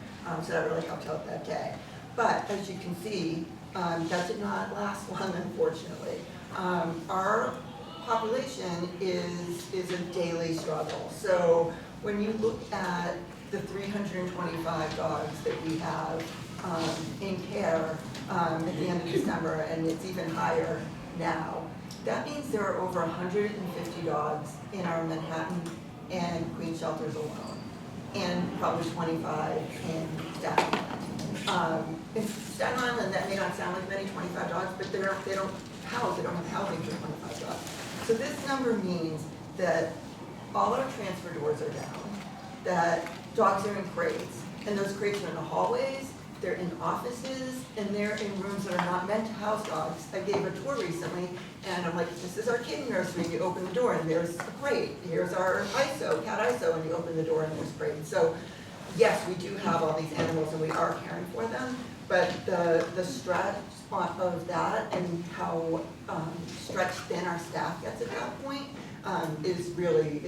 so that really helped out that day. But as you can see, that did not last long, unfortunately. Our population is a daily struggle. So when you look at the 325 dogs that we have in care at the end of December, and it's even higher now, that means there are over 150 dogs in our Manhattan and Queens shelters alone, and probably 25 in Staten Island. In Staten Island, that may not sound like many, 25 dogs, but they don't have housing for 25 dogs. So this number means that all our transfer doors are down, that dogs are in crates, and those crates are in the hallways, they're in offices, and they're in rooms that are not meant to house dogs. I gave a tour recently, and I'm like, this is our kitten nursery, and you open the door, and there's a crate. Here's our ISO, cat ISO, and you open the door, and there's a crate. So yes, we do have all these animals, and we are caring for them, but the stress of that and how stretched thin our staff gets at that point is really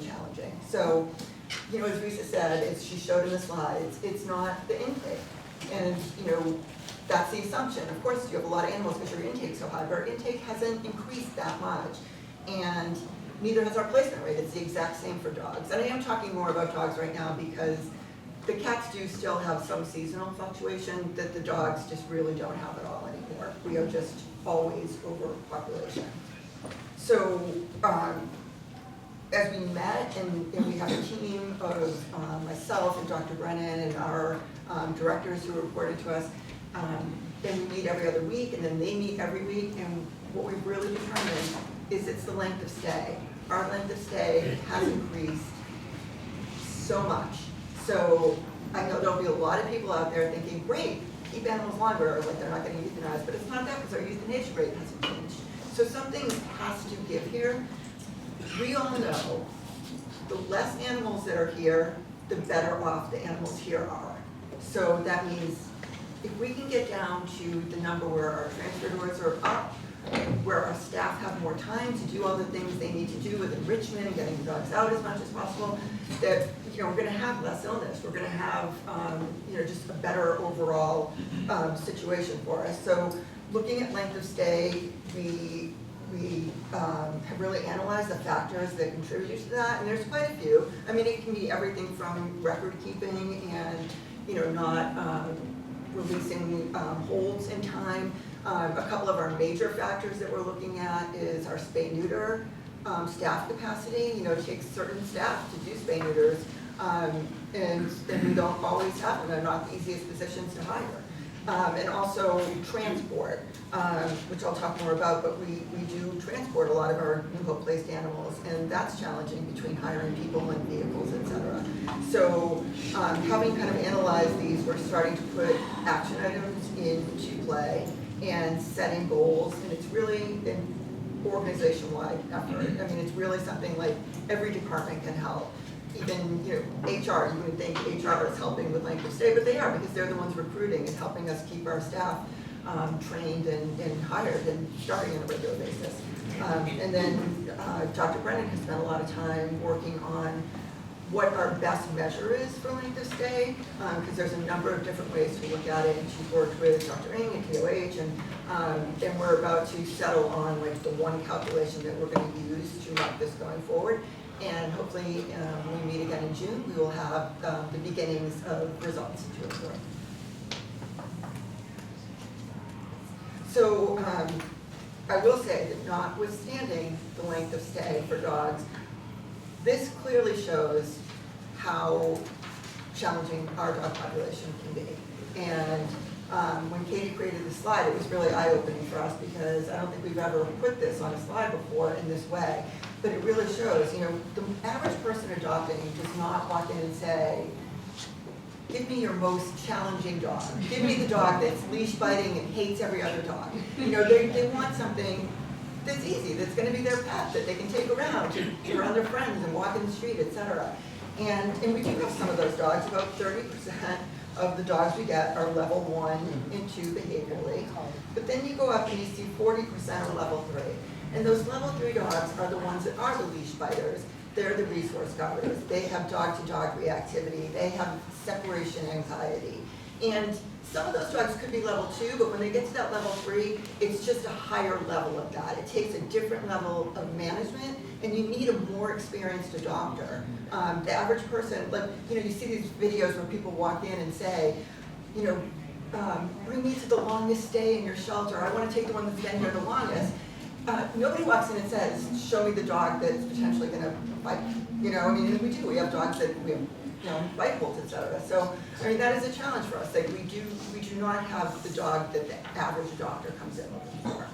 challenging. So, you know, as Lisa said, as she showed in the slides, it's not the intake. And, you know, that's the assumption. Of course, you have a lot of animals because your intake's so high, but our intake hasn't increased that much. And neither has our placement rate. It's the exact same for dogs. And I am talking more about dogs right now because the cats do still have some seasonal fluctuation that the dogs just really don't have at all anymore. We are just always overpopulation. So, as we met, and we have a team of myself and Dr. Brennan and our directors who reported to us, and we meet every other week, and then they meet every week, and what we've really determined is it's the length of stay. Our length of stay has increased so much. So I know there'll be a lot of people out there thinking, great, keep animals longer, like they're not getting euthanized, but it's not that because our euthanasia rate hasn't changed. So something has to give here. We all know the less animals that are here, the better off the animals here are. So that means if we can get down to the number where our transfer doors are up, where our staff have more time to do all the things they need to do with enrichment and getting the dogs out as much as possible, that, you know, we're going to have less illness. We're going to have, you know, just a better overall situation for us. So looking at length of stay, we have really analyzed the factors that contribute to that, and there's quite a few. I mean, it can be everything from record keeping and, you know, not releasing holds in time. A couple of our major factors that we're looking at is our spay-neuter staff capacity. You know, it takes certain staff to do spay-neuters, and we don't always have them. They're not the easiest positions to hire. And also transport, which I'll talk more about, but we do transport a lot of our new hope-placed animals, and that's challenging between hiring people and vehicles, et cetera. So having kind of analyzed these, we're starting to put action items into play and setting goals, and it's really an organization-wide effort. I mean, it's really something like every department can help. even, HR, you would think HR is helping with length of stay, but they are, because they're the ones recruiting and helping us keep our staff trained and hired and starting on a regular basis. And then Dr. Brennan has spent a lot of time working on what our best measure is for length of stay, because there's a number of different ways to look at it, and she's worked with Dr. Ng at KOH, and we're about to settle on like the one calculation that we're going to use to mark this going forward. And hopefully, when we meet again in June, we will have the beginnings of results to report. So I will say that notwithstanding the length of stay for dogs, this clearly shows how challenging our dog population can be. And when Katie created the slide, it was really eye-opening for us, because I don't think we've ever put this on a slide before in this way. But it really shows, the average person adopting does not walk in and say, give me your most challenging dog. Give me the dog that's leash biting and hates every other dog. They want something that's easy, that's going to be their pet, that they can take around to around their friends and walk in the street, etc. And we do have some of those dogs. About 30% of the dogs we get are level 1 and 2 behaviorally. But then you go up and you see 40% are level 3. And those level 3 dogs are the ones that are the leash biters. They're the resource guarders. They have dog-to-dog reactivity. They have separation anxiety. And some of those dogs could be level 2, but when they get to that level 3, it's just a higher level of that. It takes a different level of management, and you need a more experienced adopter. The average person, you see these videos where people walk in and say, bring me to the longest stay in your shelter. I want to take the one that's been here the longest. Nobody walks in and says, show me the dog that's potentially going to bite. We do. We have dogs that we have bite holds, etc. So, that is a challenge for us. We do not have the dog that the average adopter comes in looking for.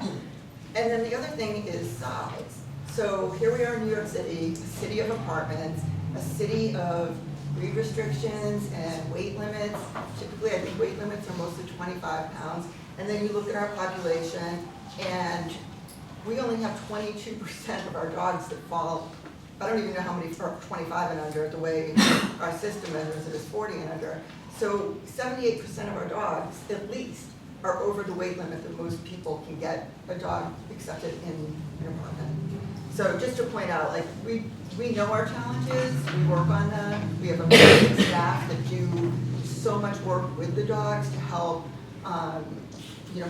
And then the other thing is size. So here we are in New York City, a city of apartments, a city of breed restrictions and weight limits. Typically, I think weight limits are mostly 25 pounds. And then you look at our population, and we only have 22% of our dogs that fall. I don't even know how many are 25 and under, the way our system measures it is 40 and under. So 78% of our dogs, at least, are over the weight limit that most people can get a dog accepted in an apartment. So just to point out, we know our challenges, we work on them, we have amazing staff that do so much work with the dogs to help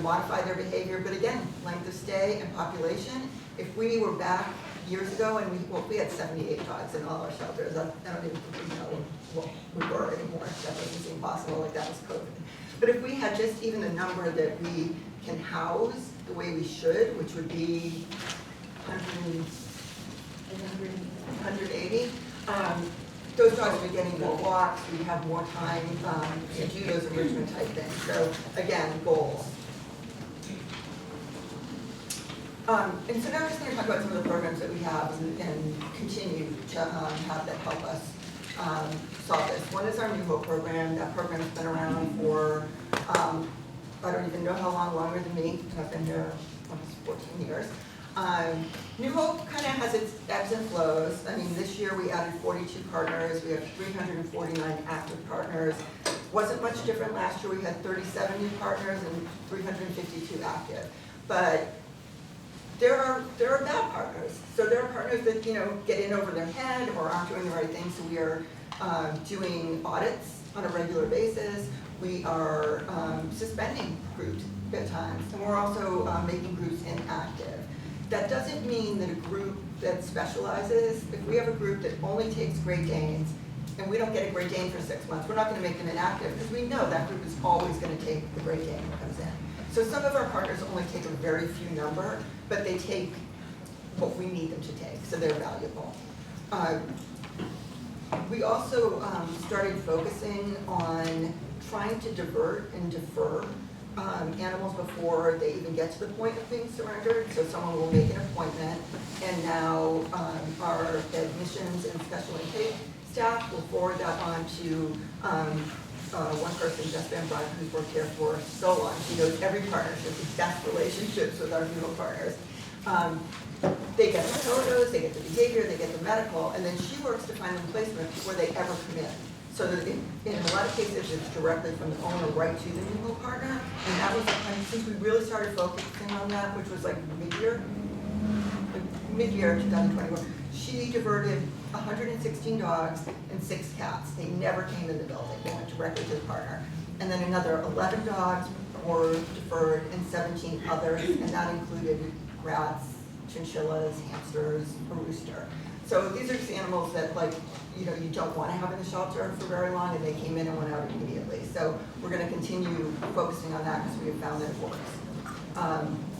modify their behavior. But again, length of stay and population. If we were back years ago and we had 78 dogs in all our shelters, I don't even think we know what we were anymore. That doesn't seem possible, that was COVID. But if we had just even the number that we can house the way we should, which would be 180, those dogs would be getting more walks, we'd have more time to do those enrichment type things. So again, goals. And so now we're just going to talk about some of the programs that we have and continue to have that help us solve this. One is our New Hope program. That program's been around for, I don't even know how long, longer than me. I've been here almost 14 years. New Hope kind of has its ebbs and flows. This year we added 42 partners. We have 349 active partners. Wasn't much different last year. We had 37 new partners and 352 active. But there are bad partners. So there are partners that get in over their head or aren't doing the right thing. So we are doing audits on a regular basis. We are suspending groups at times, and we're also making groups inactive. That doesn't mean that a group that specializes, if we have a group that only takes Great Danes and we don't get a Great Dane for 6 months, we're not going to make them inactive because we know that group is always going to take the Great Dane that comes in. So some of our partners only take a very few number, but they take what we need them to take, so they're valuable. We also started focusing on trying to divert and defer animals before they even get to the point of being surrendered. So someone will make an appointment, and now our admissions and special intake staff will forward that on to one person, Jess Van Brunt, who's worked here for so long. She knows every partnership, the best relationships with our New Hope partners. they get the photos, they get the behavior, they get the medical, and then she works to find them placement before they ever come in. So that in a lot of cases, it's directly from the owner right to the new home partner. And that was, since we really started focusing on that, which was like mid-year 2021, she diverted 116 dogs and 6 cats. They never came in the building. They went directly to the partner. And then another 11 dogs were deferred and 17 others, and that included rats, chinchillas, hamsters, a rooster. So these are just animals that, like, you know, you don't want to have in the shelter for very long, and they came in and went out immediately. So we're going to continue focusing on that because we have found that it works.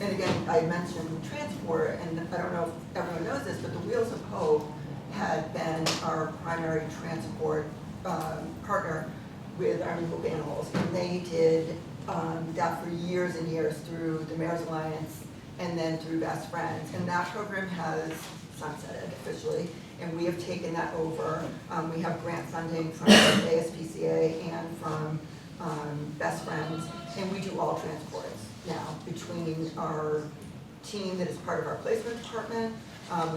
And again, I mentioned transport, and I don't know if everyone knows this, but the Wheels of Hope had been our primary transport partner with our new hope animals. And they did that for years and years through the Mayor's Alliance and then through Best Friends. And that program has sunsetted officially, and we have taken that over. We have grant funding from ASPCA and from Best Friends, and we do all transports now between our team that is part of our placement department.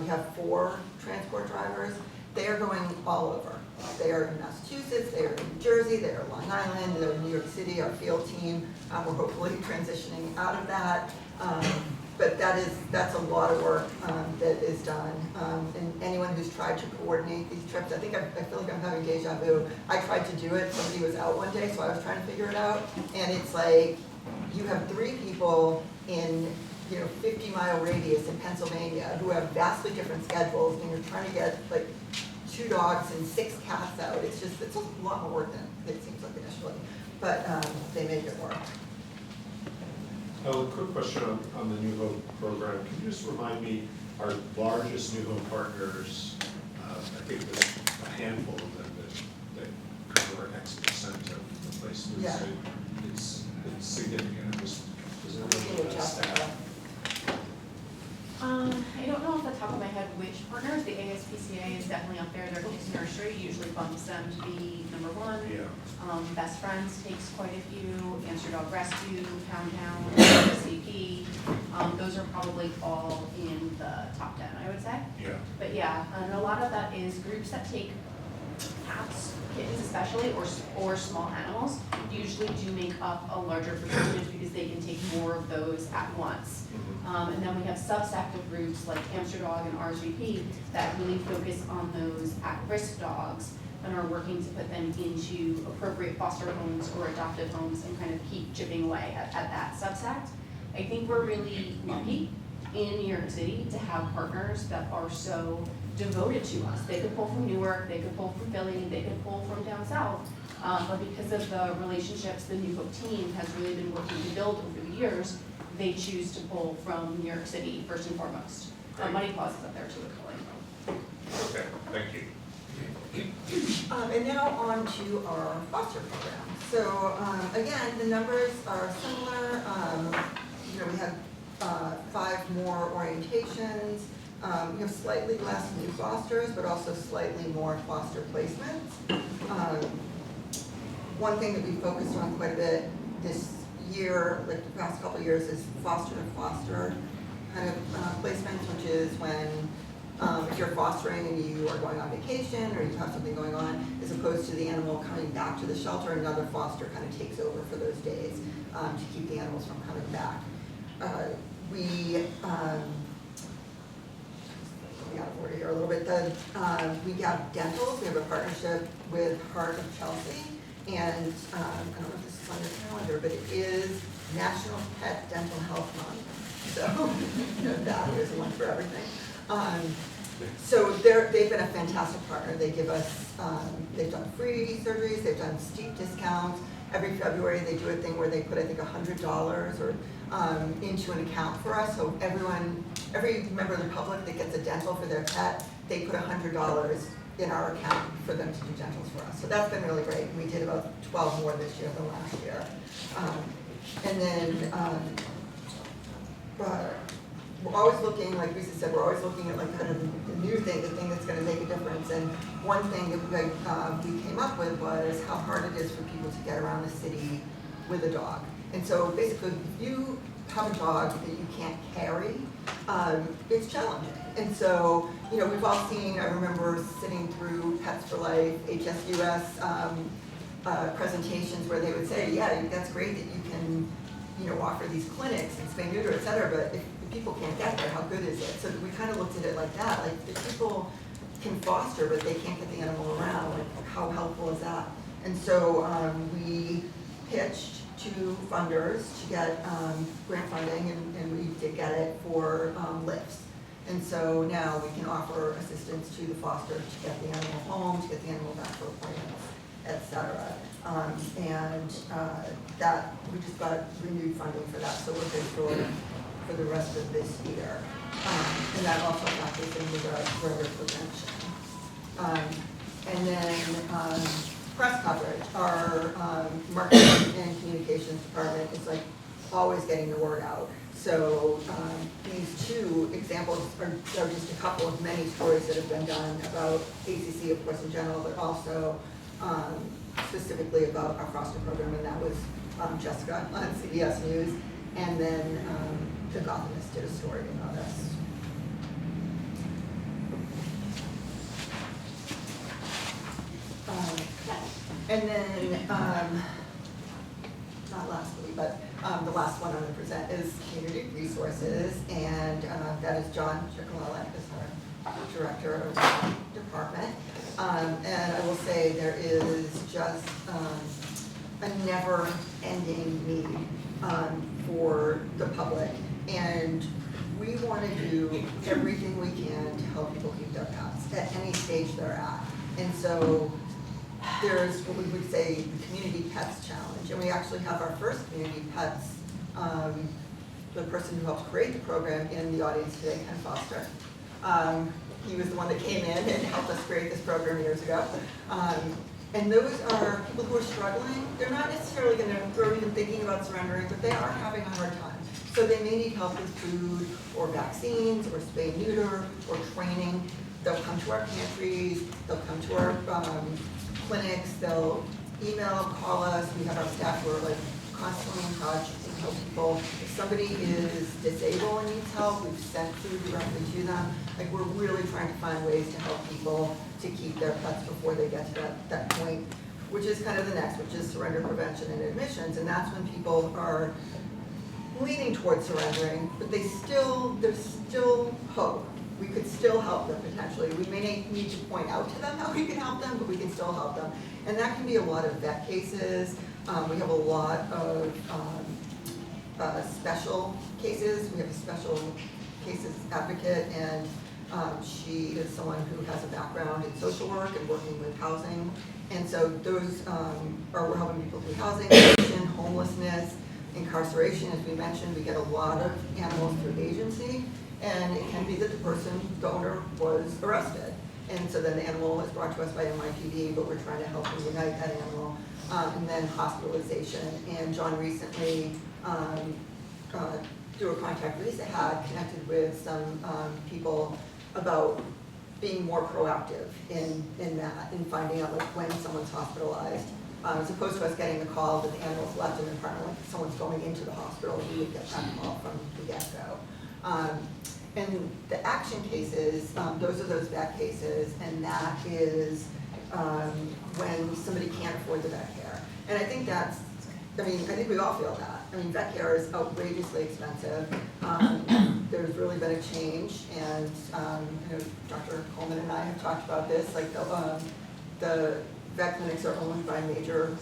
We have 4 transport drivers. They are going all over. They are in Massachusetts, they are in New Jersey, they are Long Island, they're in New York City, our field team. We're hopefully transitioning out of that. But that's a lot of work that is done. And anyone who's tried to coordinate these trips, I feel like I'm having deja vu. I tried to do it, somebody was out one day, so I was trying to figure it out. And it's like, you have 3 people in 50-mile radius in Pennsylvania who have vastly different schedules, and you're trying to get like 2 dogs and 6 cats out. It's a lot more work than it seems like initially, but they make it work. A quick question on the New Hope program. Can you just remind me, our largest New Hope partners, I think there's a handful of them that cover X% of the places. Yeah. It's significant. Does Looking at Jessica. I don't know off the top of my head which partners. The ASPCA is definitely up there. Their Kids Nursery usually bumps them to be number 1. Yeah. Best Friends takes quite a few. Amsterdam Dog Rescue, Town, CP. Those are probably all in the top 10, I would say. Yeah. But yeah, and a lot of that is groups that take cats, kittens especially, or small animals, usually do make up a larger percentage because they can take more of those at once. And then we have subsective groups like Amsterdam and RSVP that really focus on those at-risk dogs and are working to put them into appropriate foster homes or adoptive homes and kind of keep chipping away at that subsect. I think we're really lucky in New York City to have partners that are so devoted to us. They could pull from Newark, they could pull from Philly, they could pull from down south, but because of the relationships the New Hope team has really been working to build over the years, they choose to pull from New York City first and foremost. Money Paws is up there too, actually. Okay, thank you. And now on to our foster program. So again, the numbers are similar. We have 5 more orientations. We have slightly less new fosters, but also slightly more foster placements. One thing that we focused on quite a bit this year, like the past couple of years, is foster to foster kind of placements, which is when if you're fostering and you are going on vacation or you have something going on, as opposed to the animal coming back to the shelter, another foster kind of takes over for those days to keep the animals from coming back. We got to order here a little bit. We have dentals. We have a partnership with Heart of Chelsea, and I don't know if this is on your calendar, but it is National Pet Dental Health Month. So that is one for everything. So they've been a fantastic partner. They give us, they've done free surgeries, they've done steep discounts. Every February they do a thing where they put, I think, $100 or into an account for us. So every member of the public that gets a dental for their pet, they put $100 in our account for them to do dentals for us. So that's been really great. We did about 12 more this year than last year. And then we're always looking, like Lisa said, we're always looking at like kind of the new thing, the thing that's going to make a difference. And one thing that we came up with was how hard it is for people to get around the city with a dog. And so basically, if you have a dog that you can't carry, it's challenging. And so, you know, we've all seen, I remember sitting through Pets for Life, HSUS presentations where they would say, yeah, that's great that you can, you know, offer these clinics and spay neuter, et cetera, but if people can't get there, how good is it? So we kind of looked at it like that, like if people can foster but they can't get the animal around, like how helpful is that? And so we pitched to funders to get grant funding, and we did get it for lifts. And so now we can offer assistance to the foster to get the animal home, to get the animal back for appointments, et cetera. That we just got renewed funding for that, so we're good for the rest of this year. And that also factors in with our surrender prevention. And then press coverage. Our marketing and communications department is like always getting the word out. So these two examples are just a couple of many stories that have been done about ACC, of course, in general, but also specifically about our foster program, and that was Jessica on CBS News, and then the Gothamist did a story about us. And then, not lastly, but the last one I'm going to present is community resources, and that is John Chicolella, is our director of the department. And I will say there is just a never-ending need for the public, and we want to do everything we can to help people keep their pets at any stage they're at. And so there's what we would say the Community Pets Challenge, and we actually have our first Community Pets, the person who helped create the program in the audience today, Ken Foster. He was the one that came in and helped us create this program years ago. And those are people who are struggling. They're not necessarily going to, or even thinking about surrendering, but they are having a hard time. So they may need help with food or vaccines or spay neuter or training. They'll come to our pantries, they'll come to our clinics, they'll email, call us. We have our staff who are like constantly in touch and help people. If somebody is disabled and needs help, we've sent food directly to them. Like we're really trying to find ways to help people to keep their pets before they get to that point, which is kind of the next, which is surrender prevention and admissions. And that's when people are leaning towards surrendering, but there's still hope. We could still help them potentially. We may need to point out to them how we can help them, but we can still help them. And that can be a lot of vet cases. We have a lot of special cases. We have a special cases advocate, and she is someone who has a background in social work and working with housing. And so those we're helping people through housing, addiction, homelessness, incarceration. As we mentioned, we get a lot of animals through agency. And it can be that the owner was arrested. And so then the animal is brought to us by NYPD, but we're trying to help reunite that animal. And then hospitalization. And John recently, through a contact Lisa had, connected with some people about being more proactive in that, in finding out like when someone's hospitalized. As opposed to us getting the call that the animal's left in the apartment, like someone's going into the hospital, we would get that call from the get-go. And the action cases, those are those vet cases, and that is when somebody can't afford the vet care. And I think I think we all feel that. I mean, vet care is outrageously expensive. There's really been a change, and you know, Dr. Coleman and I have talked about this, like the vet clinics are owned by major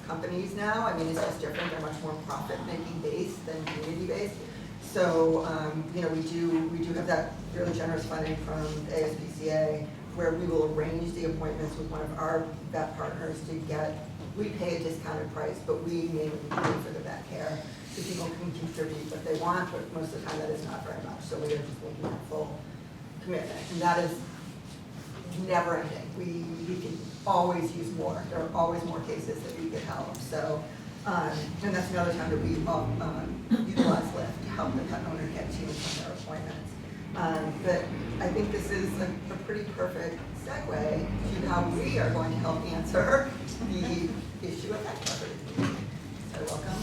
companies now. I mean, it's just different. They're much more profit-making based than community-based. So, you know, we do have that really generous funding from the ASPCA, where we will arrange the appointments with one of our vet partners to we pay a discounted price, but we mainly pay for the vet care. So people can contribute what they want, but most of the time that is not very much. So we are just making that full commitment. And that is never ending. We can always use more. There are always more cases that we could help. So, and that's another time that we utilize Lyft to help the pet owner get to and from their appointments. But I think this is a pretty perfect segue to how we are going to help answer the issue of pet coverage. So welcome,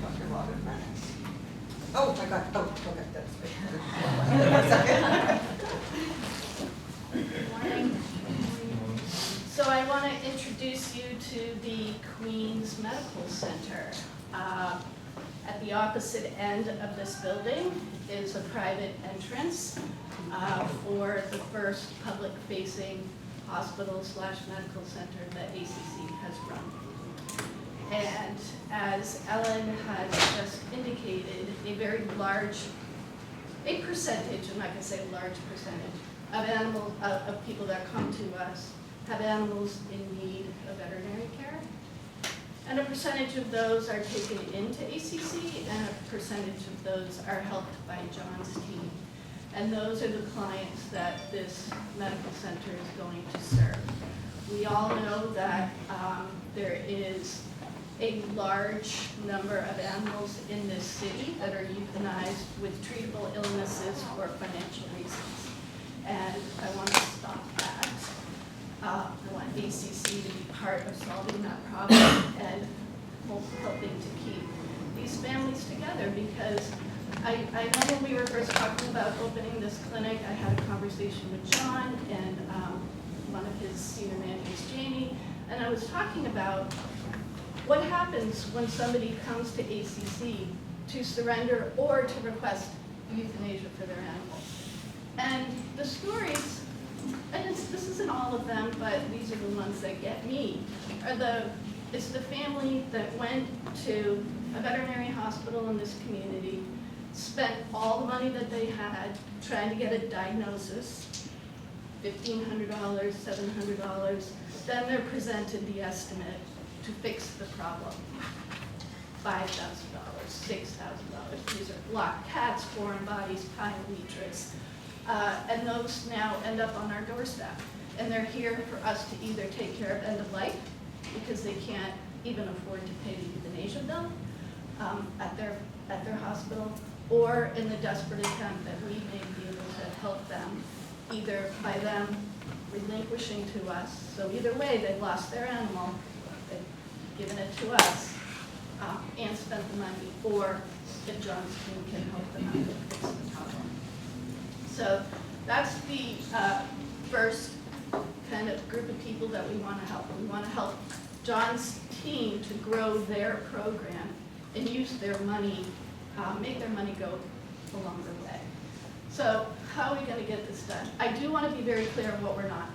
Dr. Robert Brennan. Oh my God, okay, that's right. So I want to introduce you to the Queens Medical Center. At the opposite end of this building is a private entrance for the first public-facing hospital/medical center that ACC has run. And as Ellen has just indicated, a very large, a percentage, I'm not going to say large percentage, of people that come to us have animals in need of veterinary care. And a percentage of those are taken into ACC, and a percentage of those are helped by John's team. And those are the clients that this medical center is going to serve. We all know that there is a large number of animals in this city that are euthanized with treatable illnesses for financial reasons. And I want to stop that. I want ACC to be part of solving that problem and helping to keep these families together, because I know when we were first talking about opening this clinic, I had a conversation with John and one of his senior managers, Jamie, and I was talking about what happens when somebody comes to ACC to surrender or to request euthanasia for their animal. And the stories, and this isn't all of them, but these are the ones that get me, it's the family that went to a veterinary hospital in this community, spent all the money that they had trying to get a diagnosis, $1,500, $700, then they're presented the estimate to fix the problem, $5,000, $6,000. These are locked cats, foreign bodies, pyometrics, and those now end up on our doorstep. And they're here for us to either take care of end of life, because they can't even afford to pay the euthanasia bill at their hospital, or in the desperate attempt that we may be able to help them, either by them relinquishing to us. So either way, they've lost their animal, they've given it to us, and spent the money, or if John's team can help them out to fix the problem. So that's the first kind of group of people that we want to help. We want to help John's team to grow their program and use their money, make their money go a longer way. So how are we going to get this done? I do want to be very clear on what we're not.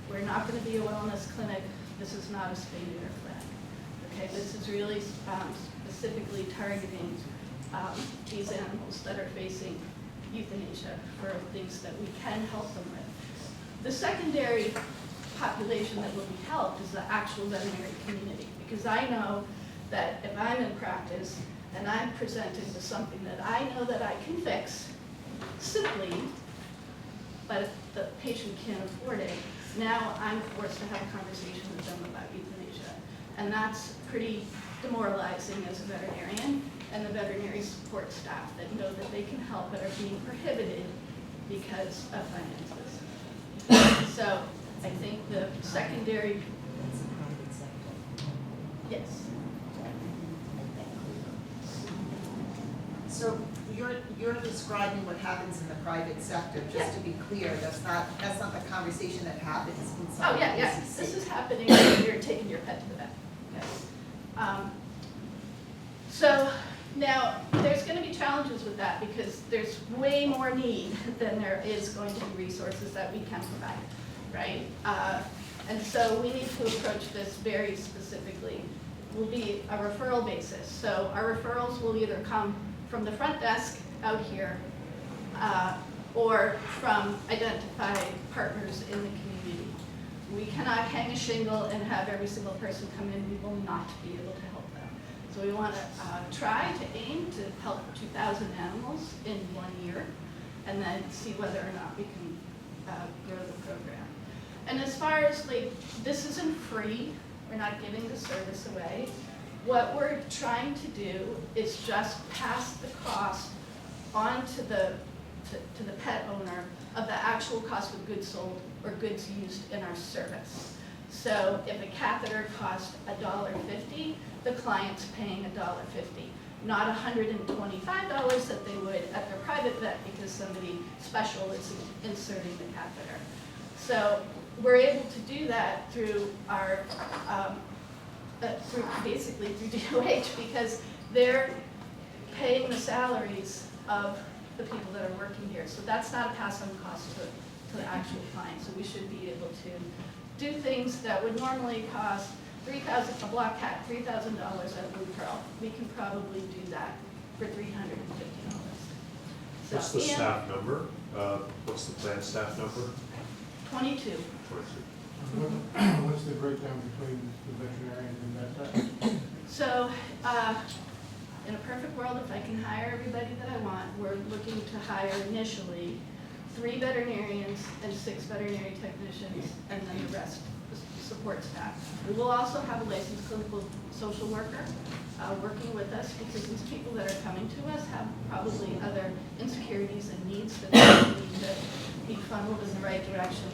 We're not going to be a wellness clinic. This is not a spay-neuter clinic. Okay, this is really specifically targeting these animals that are facing euthanasia for things that we can help them with. The secondary population that will be helped is the actual veterinary community, because I know that if I'm in practice and I'm presented with something that I know that I can fix simply, but if the patient can't afford it, now I'm forced to have a conversation with them about euthanasia. And that's pretty demoralizing as a veterinarian and the veterinary support staff that know that they can help but are being prohibited because of finances. So I think the secondary, yes. So you're describing what happens in the private sector, just to be clear, that's not the conversation that happens inside. Oh, yeah. This is happening when you're taking your pet to the vet. Okay. So now there's going to be challenges with that, because there's way more need than there is going to be resources that we can provide, right? And so we need to approach this very specifically. Will be a referral basis. So our referrals will either come from the front desk out here, or from identified partners in the community. We cannot hang a shingle and have every single person come in. We will not be able to help them. So we want to try to aim to help 2,000 animals in 1 year, and then see whether or not we can grow the program. And as far as this isn't free, we're not giving the service away. What we're trying to do is just pass the cost on to the pet owner of the actual cost of goods sold or goods used in our service. So if a catheter costs $1.50, the client's paying $1.50, not $125 that they would at their private vet because somebody special is inserting the catheter. So we're able to do that through our, basically through DOH, because they're paying the salaries of the people that are working here. So that's not a pass-on cost to the actual client. So we should be able to do things that would normally cost $3,000, a block hat, $3,000 at Blue Pearl. We can probably do that for $350. So, What's the and staff number? What's the planned staff number? 22. 22. What's the breakdown between the veterinarians and vet techs? So, in a perfect world, if I can hire everybody that I want, we're looking to hire initially 3 veterinarians and 6 veterinary technicians, and then the rest support staff. We will also have a licensed clinical social worker working with us, because these people that are coming to us have probably other insecurities and needs that they need to be funneled in the right direction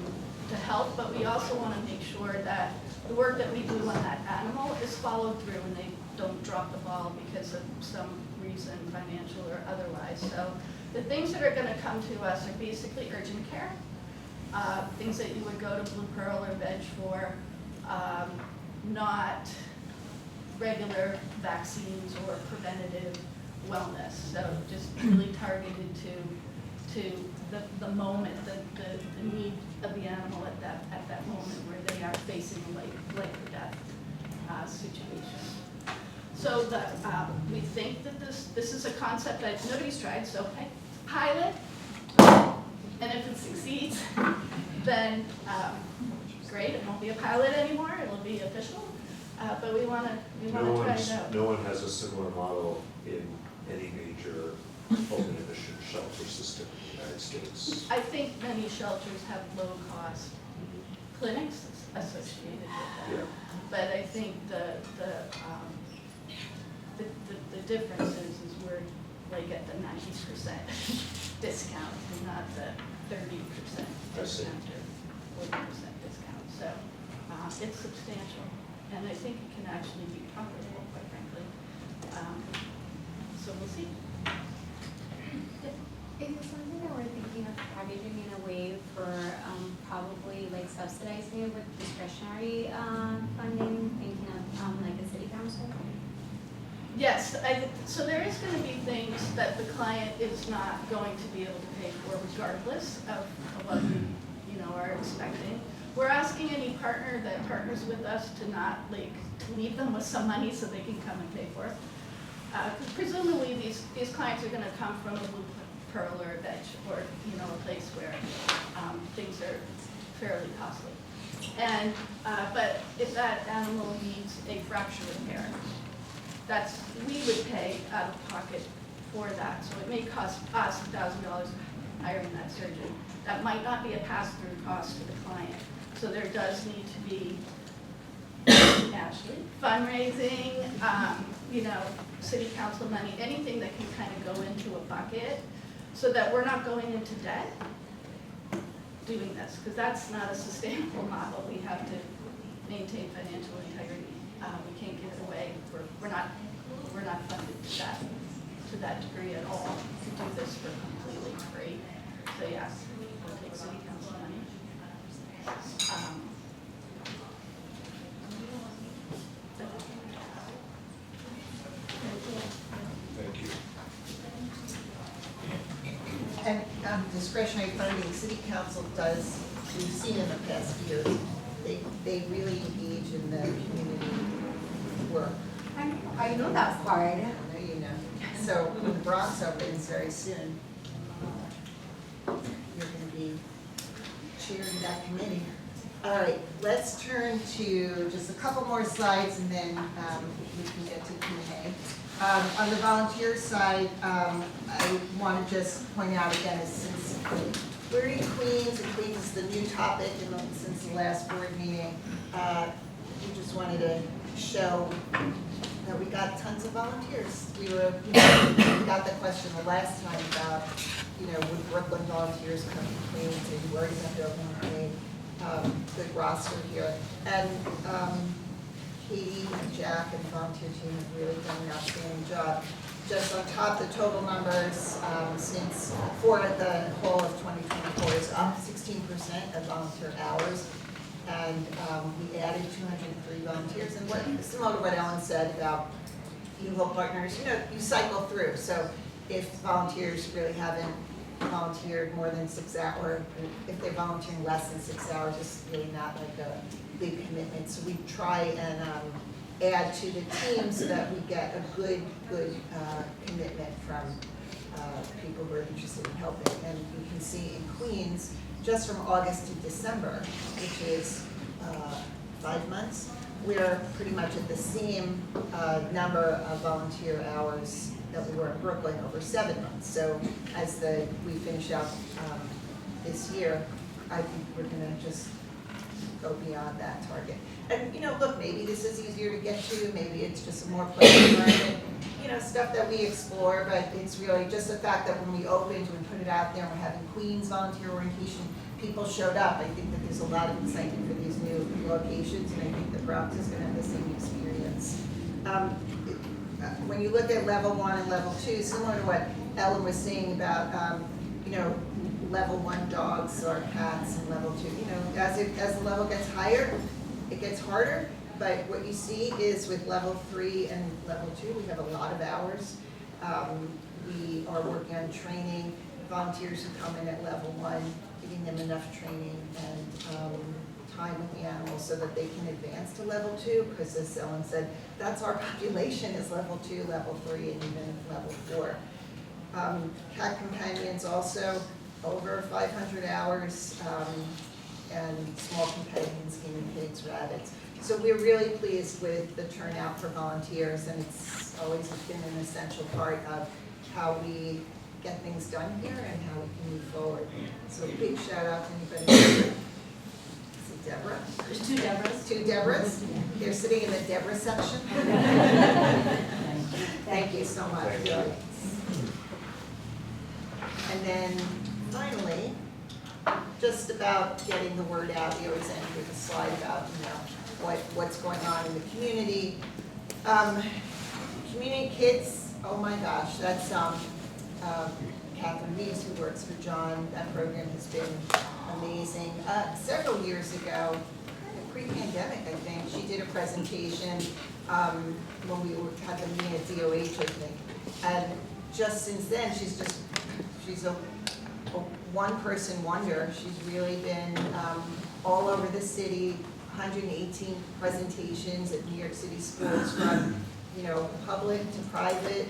to help. But we also want to make sure that the work that we do on that animal is followed through and they don't drop the ball because of some reason, financial or otherwise. So the things that are going to come to us are basically urgent care, things that you would go to Blue Pearl or Veg for, not regular vaccines or preventative wellness. So just really targeted to the moment, the need of the animal at that moment where they are facing a life or death situation. So we think that this is a concept that nobody's tried, so pilot, and if it succeeds, then great, it won't be a pilot anymore, it'll be official. But we want to try it out. No one has a similar model in any major open admission shelter system in the United States. I think many shelters have low-cost clinics associated with that. Yeah. But I think the difference is we're like at the 90% discount and not the 30% discount or 40% discount. So it's substantial, and I think it can actually be profitable, quite frankly. So we'll see. Is it something that we're thinking of packaging in a way for probably like subsidizing it with discretionary funding, thinking of like a city council? Yes, so there is going to be things that the client is not going to be able to pay for regardless of what we are expecting. We're asking any partner that partners with us to not to leave them with some money so they can come and pay for it. Presumably these clients are going to come from a Blue Pearl or a Veg or a place where things are fairly costly. And but if that animal needs a fracture repair, we would pay out of pocket for that. So it may cost us $1,000 hiring that surgeon. That might not be a pass-through cost to the client. So there does need to be fundraising, city council money, anything that can kind of go into a bucket so that we're not going into debt doing this, because that's not a sustainable model. We have to maintain financial integrity. We can't give it away. We're not funded to that degree at all to do this for completely free. So yes, we'll take city council money. Thank you. And discretionary funding, city council does, we've seen in the past years, they really engage in the community work. I know that part. I know you know. So when the Bronx opens very soon, you're going to be cheering that committee. All right, let's turn to just a couple more slides and then we can get to Q&A. On the volunteer side, I want to just point out again, since we're in Queens, and Queens is the new topic since the last board meeting, we just wanted to show that we got tons of volunteers. We got the question the last time about, would Brooklyn volunteers come to Queens, and you already have their own good roster here. And Katie and Jack and the volunteer team have really done an outstanding job. Just on top, the total numbers for the whole of 2024 is up 16% of volunteer hours. and we added 203 volunteers. And what, similar to what Ellen said about Eagle Partners, you cycle through. So if volunteers really haven't volunteered more than 6 hours, if they're volunteering less than 6 hours, it's really not like a big commitment. So we try and add to the team so that we get a good commitment from people who are interested in helping. And you can see in Queens, just from August to December, which is 5 months, we're pretty much at the same number of volunteer hours that we were in Brooklyn over 7 months. So as we finish out this year, I think we're gonna just go beyond that target. And look, maybe this is easier to get to, maybe it's just a more pleasant environment, stuff that we explore, but it's really just the fact that when we opened, we put it out there, we're having Queens volunteer orientation, people showed up. I think that there's a lot of excitement for these new locations, and I think the Bronx is gonna have the same experience. When you look at level 1 and level 2, similar to what Ellen was saying about, level 1 dogs or cats and level 2, as the level gets higher, it gets harder, but what you see is with level 3 and level 2, we have a lot of hours. We are working on training volunteers who come in at level 1, giving them enough training and time with the animals so that they can advance to level 2, because as Ellen said, that's our population is level 2, level 3, and even level 4. Cat companions also over 500 hours, and small companions, guinea pigs, rabbits. So we're really pleased with the turnout for volunteers, and it's always been an essential part of how we get things done here and how we can move forward. So big shout out to anybody. Deborah. There's 2 Deborahs. 2 Deborahs. They're sitting in the Deborah section. Thank you so much. Thank you. And then finally, just about getting the word out. We always end with a slide about what's going on in the community. Community kids. Oh my gosh, that's Catherine Reeves, who works for John. That program has been amazing. Several years ago, pre-pandemic, I think, she did a presentation when we had the meeting at DOH, I think. And just since then, she's a one-person wonder. She's really been all over the city, 118 presentations at New York City schools from public to private,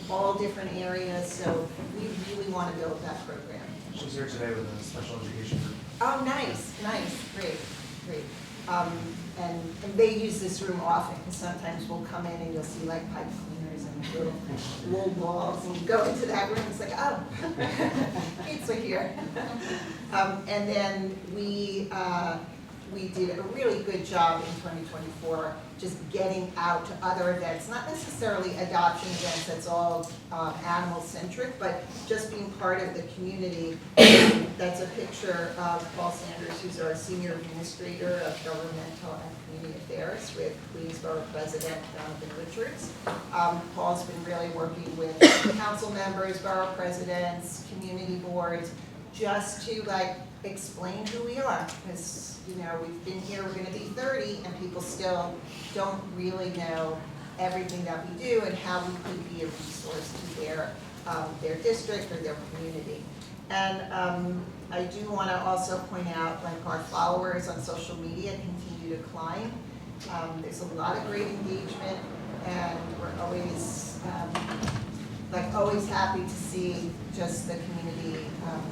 all different areas. So we really want to build that program. She's here today with a special education group. Oh, nice, great. And they use this room often, because sometimes we'll come in and you'll see like pipe cleaners and little wool balls, and you go into that room, it's like, oh, pizza here. And then we did a really good job in 2024 just getting out to other events, not necessarily adoption events that's all animal-centric, but just being part of the community. That's a picture of Paul Sanders, who's our Senior Administrator of Governmental and Community Affairs with Queensborough President Jonathan Richards. Paul's been really working with council members, borough presidents, community boards, just to explain who we are, because we've been here, we're going to be 30, and people still don't really know everything that we do and how we could be a resource to their district or their community. And I do want to also point out, our followers on social media continue to climb. There's a lot of great engagement, and we're always always happy to see just the community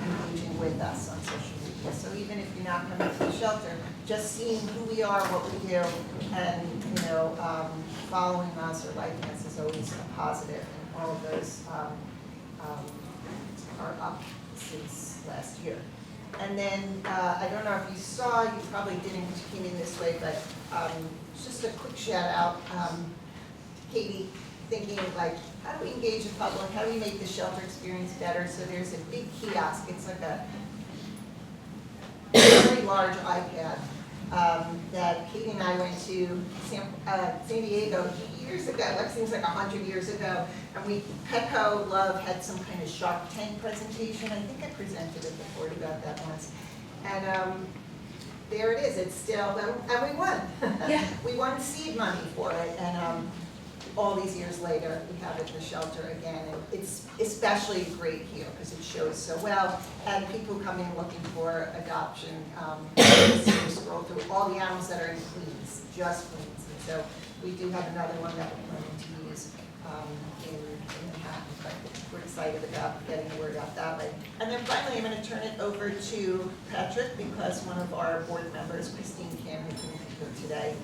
engaging with us on social media. So even if you're not coming to the shelter, just seeing who we are, what we do, and following us or liking us is always a positive. And all of those are up since last year. And then I don't know if you saw, you probably didn't came in this way, but just a quick shout out to Katie, thinking how do we engage the public? How do we make the shelter experience better? So there's a big kiosk. It's like a very large iPad that Katie and I went to San Diego years ago. Seems like 100 years ago. And Petco Love had some kind of Shark Tank presentation. I think I presented it before about that once. And there it is, it's still, and we won. Yeah. We won seed money for it, and all these years later, we have it in the shelter again. And it's especially great here because it shows so well, and people who come in looking for adoption, you scroll through all the animals that are in Queens, just Queens. And so we do have another one that we're planning to use in Manhattan, but we're excited about getting the word out that way. And then finally, I'm going to turn it over to Patrick because one of our board members, Christine Kim, who couldn't be here today,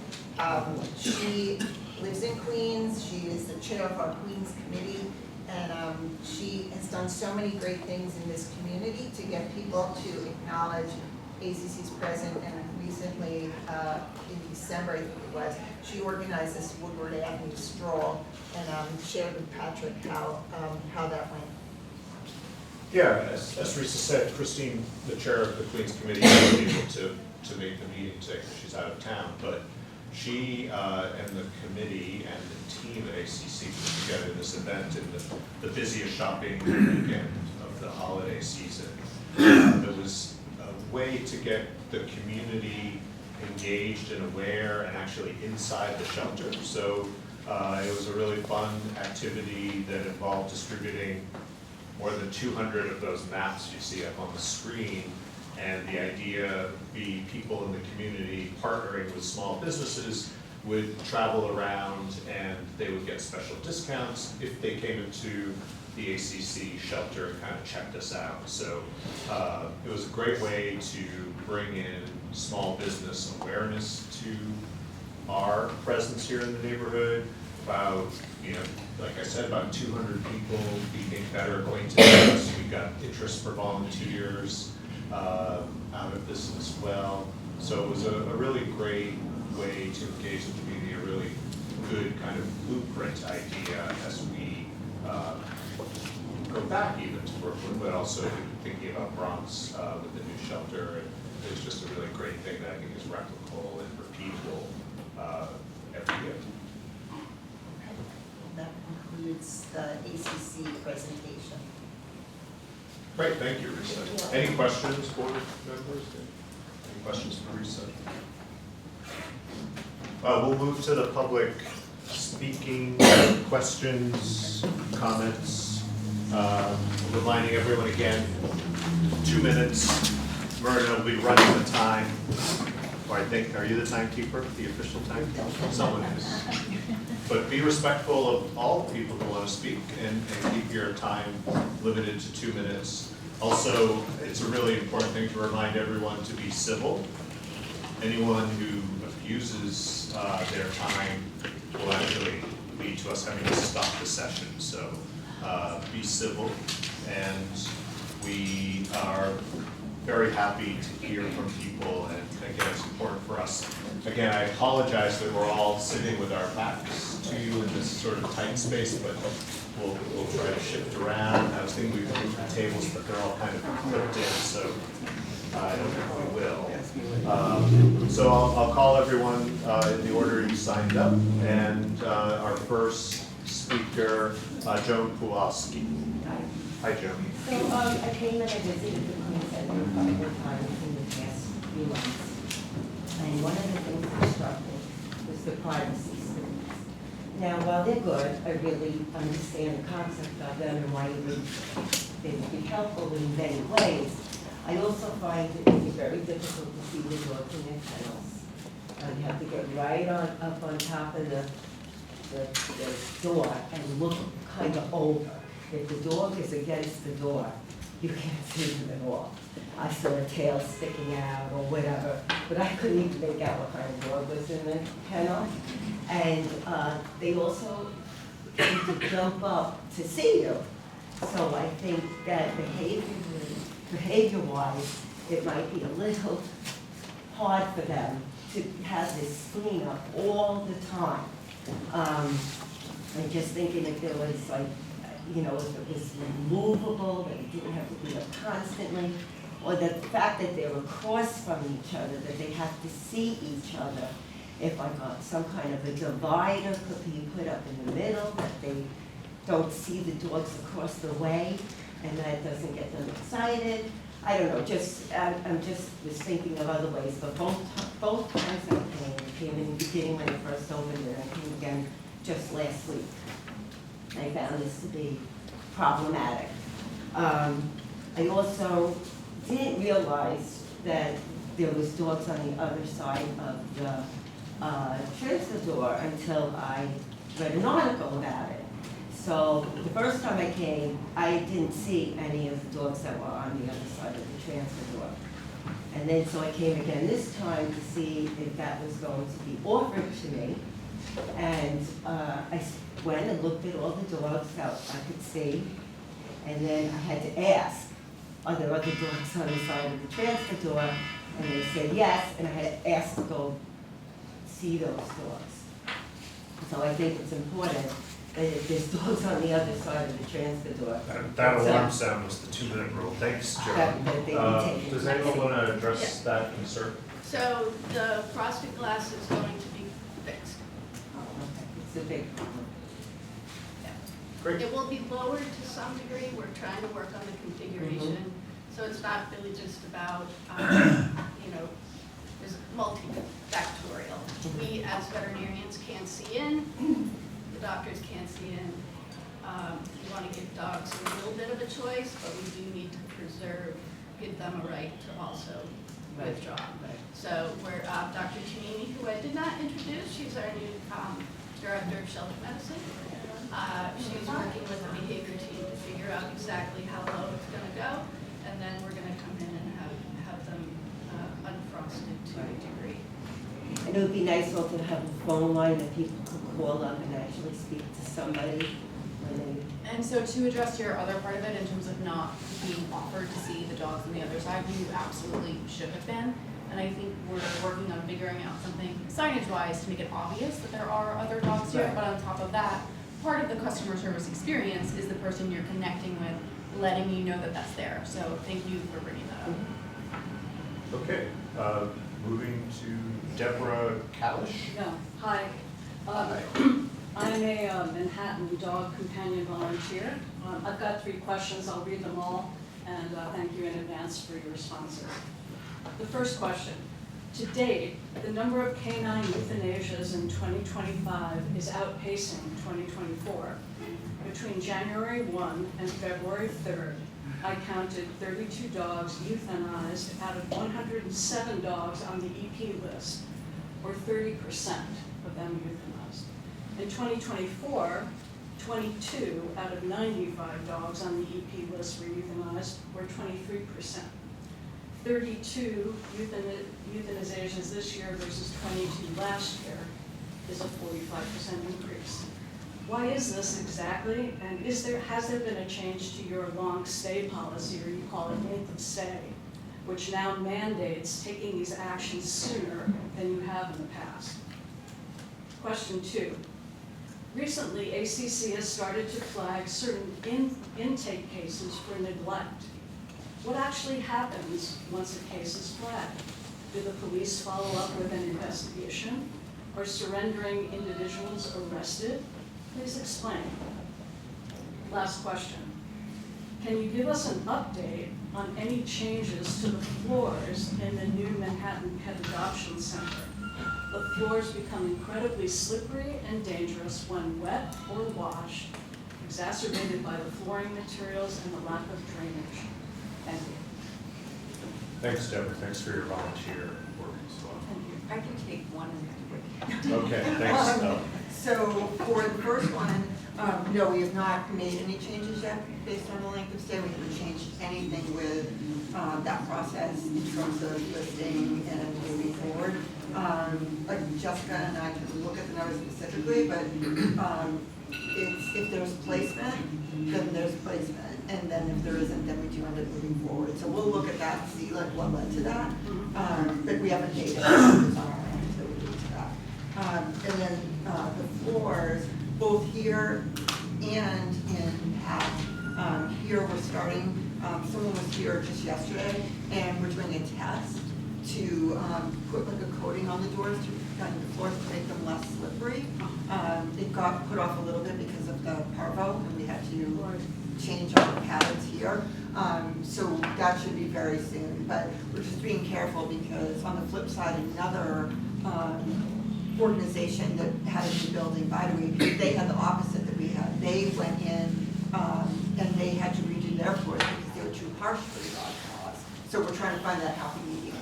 she lives in Queens. She is the chair of our Queens committee, and she has done so many great things in this community to get people to acknowledge ACC's present. And recently, in December, I think it was, she organized this Woodward Avenue stroll and shared with Patrick how that went. Yeah, as Risa said, Christine, the chair of the Queens Committee, was able to make the meeting today because she's out of town, but she and the committee and the team at ACC put together this event in the busiest shopping weekend of the holiday season. It was a way to get the community engaged and aware and actually inside the shelter. So it was a really fun activity that involved distributing more than 200 of those maps you see up on the screen. And the idea be people in the community partnering with small businesses would travel around and they would get special discounts if they came into the ACC shelter and kind of checked us out. So it was a great way to bring in small business awareness to our presence here in the neighborhood. About, like I said, about 200 people became better acquainted with us. We got interest for volunteers out of this as well. So it was a really great way to engage the community, a really good kind of blueprint idea as we go back even to Brooklyn, but also thinking about Bronx with the new shelter. And it's just a really great thing that I think is replicable and repeatable every year. That concludes the ACC presentation. Great, thank you, Risa. Any questions, board members? Any questions for Risa? We'll move to the public speaking, questions, comments. Reminding everyone again, 2 minutes. Myrna will be running the time. Or I think, are you the timekeeper, the official timekeeper? Someone is. But be respectful of all people who want to speak and keep your time limited to 2 minutes. Also, it's a really important thing to remind everyone to be civil. Anyone who abuses their time will actually lead to us having to stop the session. So be civil, and we are very happy to hear from people, and again, it's important for us. Again, I apologize that we're all sitting with our backs to you in this sort of tight space, but we'll try to shift around. I was thinking we'd move the tables, but they're all kind of clipped in, so I don't know if we will. So I'll call everyone in the order you signed up, and our first speaker, Joan Pulowski. Hi, Joan. So I came and I visited the Queen Center a couple of times in the past few months. And one of the things that struck me was the privacy screens. Now, while they're good, I really understand the concept of them and why they would be helpful in many ways. I also find it to be very difficult to see the dogs in their kennels. You have to get right up on top of the door and look kind of over. If the dog is against the door, you can't see them at all. I saw a tail sticking out or whatever, but I couldn't even make out what kind of dog was in the kennel. And they also seem to jump up to see you. So I think that behavior-wise, it might be a little hard for them to have this screen up all the time. I'm just thinking if there was like, if it was removable, that it didn't have to be up constantly, or the fact that they're across from each other, that they have to see each other. If like some kind of a divider could be put up in the middle, that they don't see the dogs across the way, and that doesn't get them excited. I don't know, I'm just was thinking of other ways, but both times I came in the beginning when I first opened it, I came again just last week. I found this to be problematic. I also didn't realize that there was dogs on the other side of the transfer door until I read an article about it. So the first time I came, I didn't see any of the dogs that were on the other side of the transfer door. And then so I came again this time to see if that was going to be offered to me. And I went and looked at all the dogs that I could see. And then I had to ask, are there other dogs on the side of the transfer door? And they said yes, and I had to ask to go see those dogs. So I think it's important that if there's dogs on the other side of the transfer door. That alarm sound was the 2-minute rule. Thanks, Joe. Does anyone want to address that concern? So the frosted glass is going to be fixed. It's a big problem. Great. It will be lowered to some degree. We're trying to work on the configuration. So it's not really just about, it's multifactorial. We as veterinarians can't see in, the doctors can't see in. We want to give dogs a little bit of a choice, but we do need to give them a right to also withdraw. So we're, Dr. Tanini, who I did not introduce, she's our new director of shelter medicine. She's working with the behavior team to figure out exactly how low it's going to go, and then we're going to come in and have them unfrosted to a degree. And it would be nice also to have a phone line that people could call up and actually speak to somebody when they. And so to address your other part of it in terms of not being offered to see the dogs on the other side, you absolutely should have been. And I think we're working on figuring out something signage-wise to make it obvious that there are other dogs here. But on top of that, part of the customer service experience is the person you're connecting with, letting you know that that's there. So thank you for bringing that up. Okay, moving to Deborah Kalish. Yeah, hi. I'm a Manhattan dog companion volunteer. I've got 3 questions. I'll read them all, and thank you in advance for your responses. The first question. To date, the number of canine euthanasias in 2025 is outpacing 2024. Between January 1 and February 3rd, I counted 32 dogs euthanized out of 107 dogs on the EP list, or 30% of them euthanized. In 2024, 22 out of 95 dogs on the EP list were euthanized, or 23%. 32 euthanizations this year versus 22 last year is a 45% increase. Why is this exactly? And has there been a change to your long stay policy, or you call it length of stay, which now mandates taking these actions sooner than you have in the past? Question 2. Recently, ACC has started to flag certain intake cases for neglect. What actually happens once a case is flagged? Do the police follow up with an investigation? Are surrendering individuals arrested? Please explain. Last question. Can you give us an update on any changes to the floors in the new Manhattan Pet Adoption Center? The floors become incredibly slippery and dangerous when wet or washed, exacerbated by the flooring materials and the lack of drainage. Thank you. Thanks, Deborah. Thanks for your volunteer work as well. Thank you. I can take one and Okay, thanks. So for the first one, no, we have not made any changes yet based on the length of stay. We haven't changed anything with that process in terms of listing and moving forward. Jessica and I can look at the numbers specifically, but if there's placement, then there's placement. And then if there isn't, then we do end up moving forward. So we'll look at that and see like what led to that. But we haven't made any changes on our end that would lead to that. And then the floors, both here and in PAC. Here we're starting, someone was here just yesterday, and we're doing a test to put like a coating on the doors to the floors to make them less slippery. It got put off a little bit because of the parvo, and we had to change our patterns here. So that should be very soon, but we're just being careful because on the flip side, another organization that had a new building, by the way, they had the opposite that we had. They went in and they had to redo their floors because they were too harsh for the dog laws. So we're trying to find that happy medium.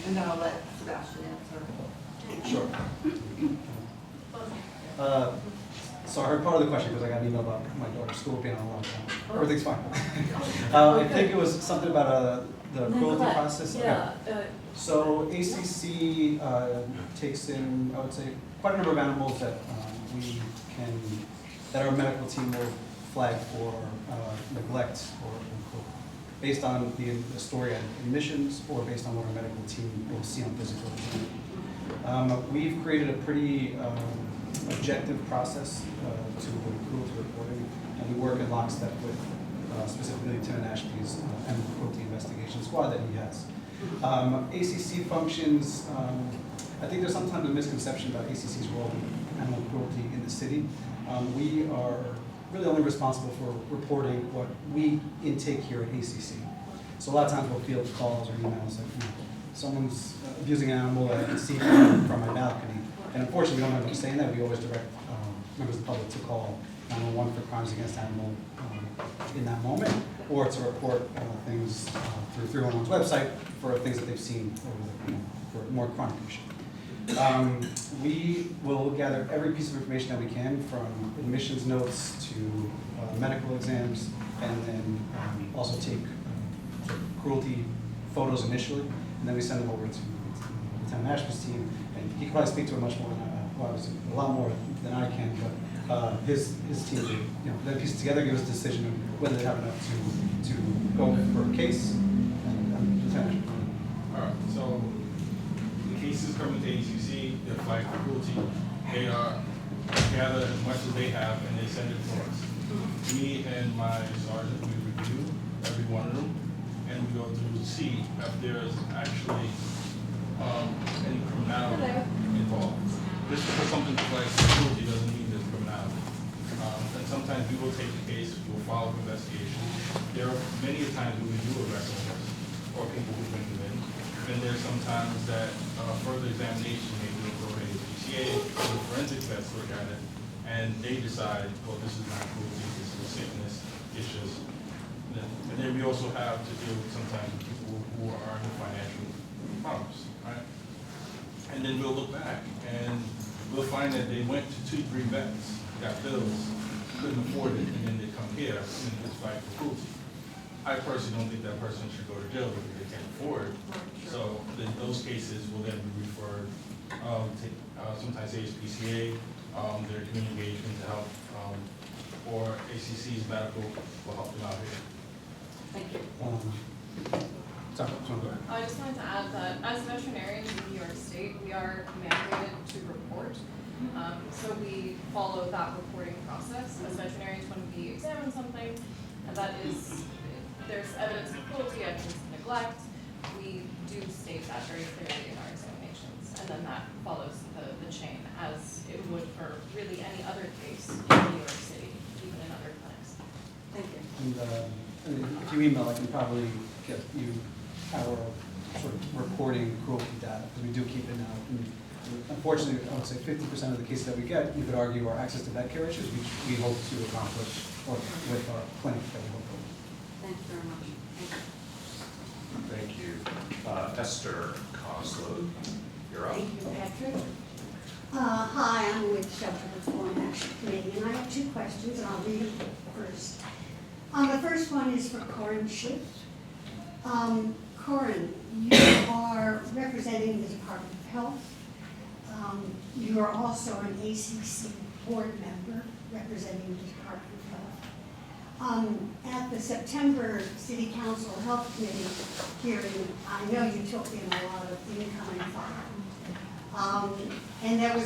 And then I'll let Sebastian answer. Sure. So I heard part of the question because I got an email about my daughter's school being on a lockdown. Everything's fine. I think it was something about the cruelty process. Yeah. So ACC takes in, I would say, quite a number of animals that that our medical team will flag for neglect or based on the story at admissions or based on what our medical team will see on physical exam. We've created a pretty objective process to cruelty reporting, and we work in lockstep with specifically Lieutenant Ashby's animal cruelty investigation squad that he has. ACC functions, I think there's sometimes a misconception about ACC's role in animal cruelty in the city. We are really only responsible for reporting what we intake here at ACC. So a lot of times we'll field calls or emails like, someone's abusing an animal that I can see from my balcony. And unfortunately, we don't have to say that. We always direct members of the public to call 911 for crimes against animal in that moment, or to report things through 311's website for things that they've seen for more chronic issue. We will gather every piece of information that we can, from admissions notes to medical exams, and then also take cruelty photos initially, and then we send them over to Lieutenant Ashby's team, and he can probably speak to it much more than a lot more than I can, but his team, then piece it together, give us a decision of whether they have enough to go for a case, and Lieutenant Ashby. All right, so the cases coming to ACC, they're flagged for cruelty. They are gather as much as they have and they send it to us. Me and my sergeant, we review every one of them, and we go through to see if there's actually any criminality involved. Just because something flags for cruelty doesn't mean there's criminality. And sometimes we will take the case, we'll follow the investigation. There are many times when we do arrest owners or people who bring them in. And there's sometimes that further examination may be go to PCA, or the forensic vets look at it, and they decide, well, this is not cruelty, this is a sickness, issues. And then we also have to deal with sometimes people who are in financial problems, right? And then we'll look back and we'll find that they went to 2-3 vets, got bills, couldn't afford it, and then they come here and it's fight for cruelty. I personally don't think that person should go to jail because they can't afford it. So then those cases will then be referred to sometimes ASPCA, their community engagement to help, or ACC's medical will help them out here. Thank you. Sorry, go ahead. I just wanted to add that as veterinarians in New York State, we are mandated to report. So we follow that reporting process. As veterinarians, when we examine something, and that is, there's evidence of cruelty, evidence of neglect, we do state that very clearly in our examinations. And then that follows the chain as it would for really any other case in New York City, even in other clinics. Thank you. And if you email, I can probably get you our sort of reporting cruelty data, because we do keep it now. And unfortunately, I would say 50% of the cases that we get, you could argue, are access to vet care issues, which we hope to accomplish with our clinic that we hope for. Thank you very much. Thank you. Esther Coslow, you're up. Thank you, Patrick. Hi, I'm with Shelter Reform Action Committee, and I have 2 questions, and I'll read them first. The first one is for Corinne Schiff. Corinne, you are representing the Department of Health. You are also an ACC board member representing the Department of Health. At the September City Council Health Committee hearing, I know you took in a lot of incoming thought. And there were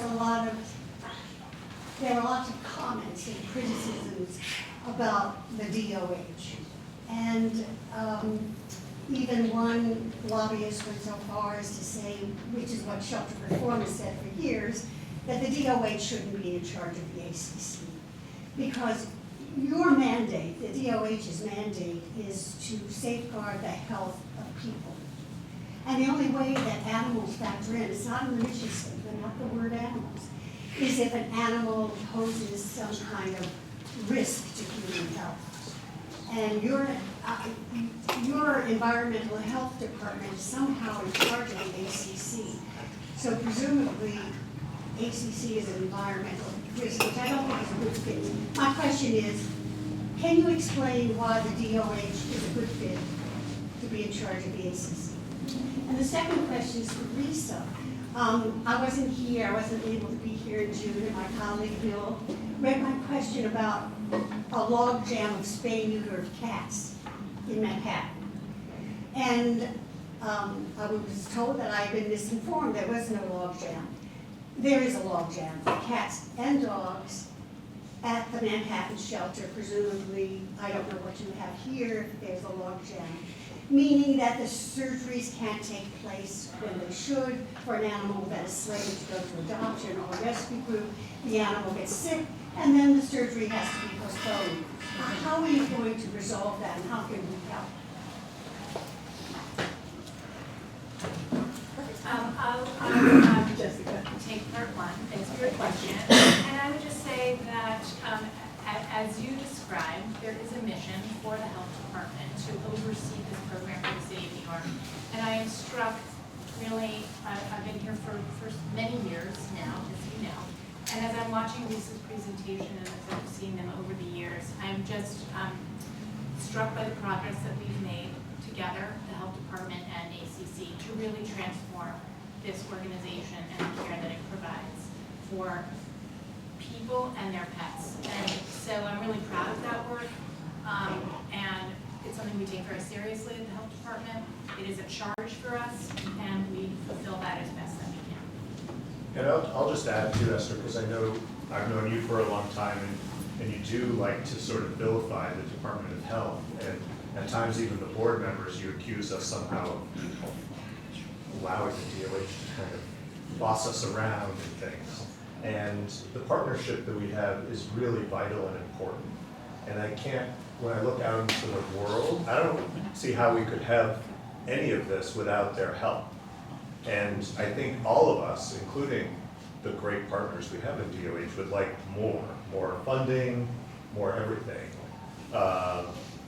lots of comments and criticisms about the DOH. And even one lobbyist went so far as to say, which is what Shelter Reform has said for years, that the DOH shouldn't be in charge of the ACC. Because your mandate, the DOH's mandate, is to safeguard the health of people. And the only way that animals factor in, it's not in the mission statement, not the word animals, is if an animal poses some kind of risk to human health. And your environmental health department is somehow in charge of the ACC. So presumably, ACC is an environmental risk, which I don't think is a good fit. My question is, can you explain why the DOH is a good fit to be in charge of the ACC? And the second question is for Lisa. I wasn't here, I wasn't able to be here in June, and my colleague Bill read my question about a logjam of spay-neutered cats in Manhattan. And I was told that I had been misinformed, there was no logjam. There is a logjam for cats and dogs at the Manhattan shelter, presumably, I don't know what you have here, if there's a logjam. Meaning that the surgeries can't take place when they should for an animal that is slated to go to adoption or rescue group. The animal gets sick, and then the surgery has to be postponed. How are you going to resolve that, and how can we help? I'll Jessica, take part one. Thanks for your question. And I would just say that as you described, there is a mission for the health department to oversee this program for the city of New York. And I am struck, really, I've been here for many years now, as you know. And as I'm watching Lisa's presentation and as I've seen them over the years, I'm just struck by the progress that we've made together, the health department and ACC, to really transform this organization and the care that it provides for people and their pets. And so I'm really proud of that work, and it's something we take very seriously at the health department. It is a charge for us, and we fulfill that as best that we can. And I'll just add to Esther, because I know I've known you for a long time, and you do like to sort of vilify the Department of Health, and at times even the board members, you accuse us somehow of allowing the DOH to kind of boss us around and things. And the partnership that we have is really vital and important. And I can't, when I look out into the world, I don't see how we could have any of this without their help. And I think all of us, including the great partners we have in DOH, would like more funding, more everything.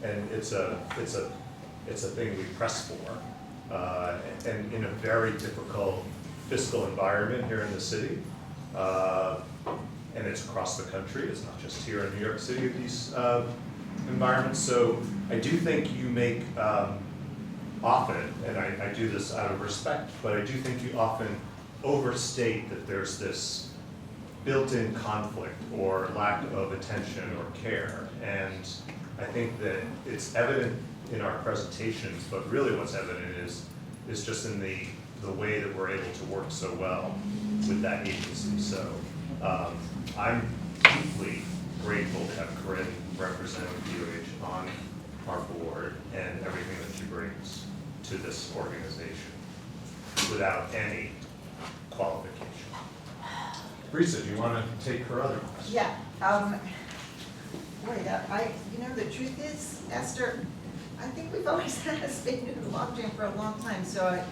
And it's a thing we press for. And in a very difficult fiscal environment here in the city. And it's across the country, it's not just here in New York City, these environments. So I do think you make often, and I do this out of respect, but I do think you often overstate that there's this built-in conflict or lack of attention or care. And I think that it's evident in our presentations, but really what's evident is just in the way that we're able to work so well with that agency. So I'm deeply grateful to have Corinne representing DOH on our board and everything that she brings to this organization without any qualification. Risa, do you want to take her other question? Yeah. Boy, the truth is, Esther, I think we've always had a spay-neuter logjam for a long time, so I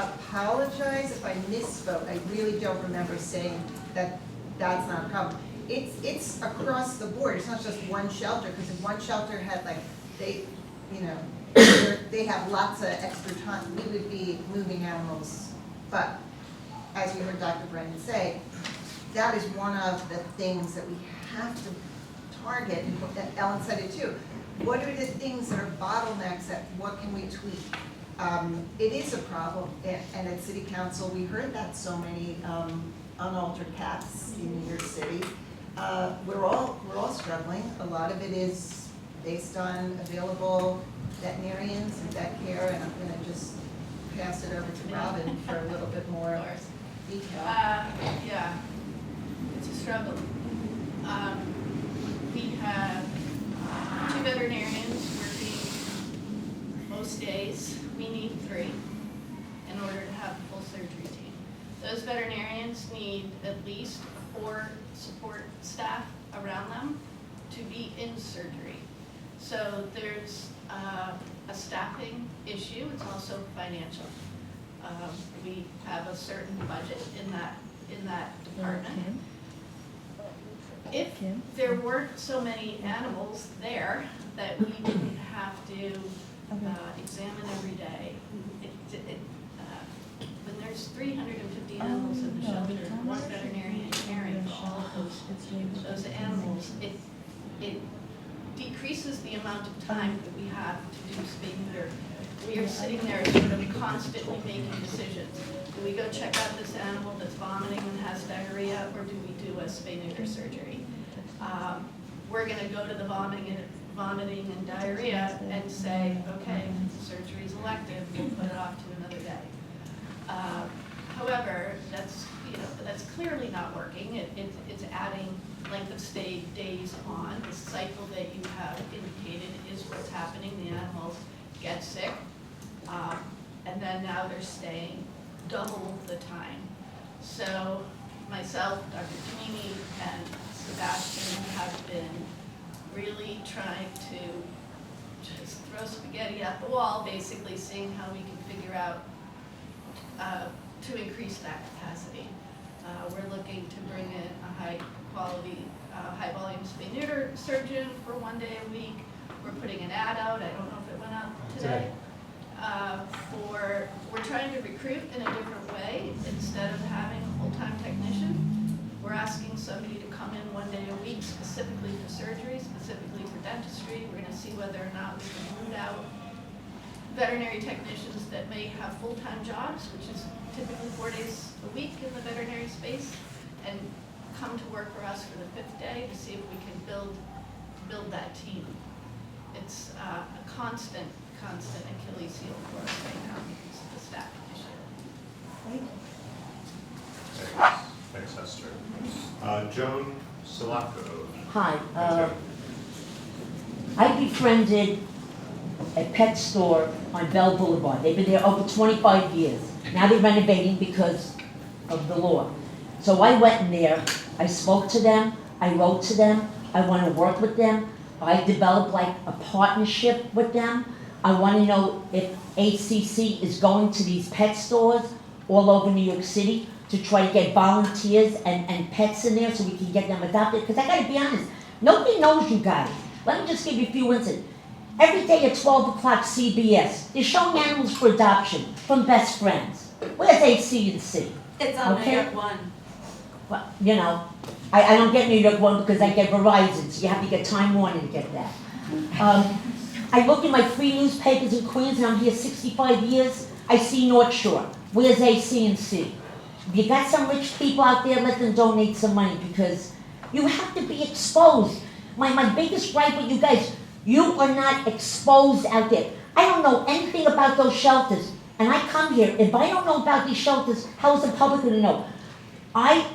apologize if I misspoke. I really don't remember saying that that's not a problem. It's across the board. It's not just one shelter, because if one shelter had they have lots of extra time, we would be moving animals. But as you heard Dr. Brennan say, that is one of the things that we have to target, and Ellen said it too. What are the things that are bottlenecks, that what can we tweak? It is a problem, and at City Council, we heard that so many unaltered cats in New York City. We're all struggling. A lot of it is based on available veterinarians and vet care, and I'm going to just pass it over to Robin for a little bit more detail. Yeah, it's a struggle. We have 2 veterinarians working most days. We need 3 in order to have a full surgery team. Those veterinarians need at least 4 support staff around them to be in surgery. So there's a staffing issue, it's also financial. We have a certain budget in that department. If there weren't so many animals there that we didn't have to examine every day, when there's 350 animals in the shelter, one veterinarian caring for all of those animals, it decreases the amount of time that we have to do spay neuter. We are sitting there sort of constantly making decisions. Do we go check out this animal that's vomiting and has diarrhea, or do we do a spay neuter surgery? We're going to go to the vomiting and diarrhea and say, okay, surgery's elective, we'll put it off to another day. However, that's clearly not working. It's adding length of stay days on. The cycle that you have indicated is what's happening. The animals get sick, and then now they're staying double the time. So myself, Dr. Tamimi, and Sebastian have been really trying to just throw spaghetti at the wall, basically seeing how we can figure out to increase that capacity. We're looking to bring in a high-quality, high-volume spay neuter surgeon for 1 day a week. We're putting an ad out, I don't know if it went out today. We're trying to recruit in a different way. Instead of having a full-time technician, we're asking somebody to come in 1 day a week specifically for surgery, specifically for dentistry. We're gonna see whether or not we can root out veterinary technicians that may have full-time jobs, which is typically 4 days a week in the veterinary space, and come to work for us for the 5th day to see if we can build that team. It's a constant Achilles heel for us right now because of the staffing issue. Thanks, Esther. Joan Salako. Hi. I befriended a pet store on Bell Boulevard. They've been there over 25 years. Now they're renovating because of the law. So I went in there, I spoke to them, I wrote to them, I want to work with them. I developed like a partnership with them. I want to know if ACC is going to these pet stores all over New York City to try to get volunteers and pets in there so we can get them adopted. Because I got to be honest, nobody knows you guys. Let me just give you a few instances. Every day at 12 o'clock CBS, they're showing animals for adoption from Best Friends. Where's ACC? It's on Okay? New York One. Well, you know, I don't get New York One because I get Verizon, so you have to get Time Warner to get that. I look in my free newspapers in Queens, and I'm here 65 years. I see North Shore. Where's ACC? If you got some rich people out there, let them donate some money because you have to be exposed. My biggest gripe with you guys, you are not exposed out there. I don't know anything about those shelters, and I come here. If I don't know about these shelters, how is the public going to know? I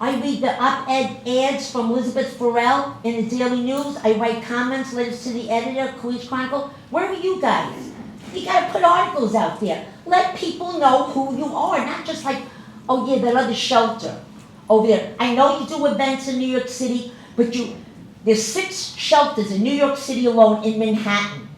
read the op-ed ads from Elizabeth Farrell in the Daily News. I write comments, letters to the editor, Queens Chronicle. Where are you guys? You got to put articles out there. Let people know who you are, not just like, oh yeah, that other shelter over there. I know you do events in New York City, but there's 6 shelters in New York City alone in Manhattan.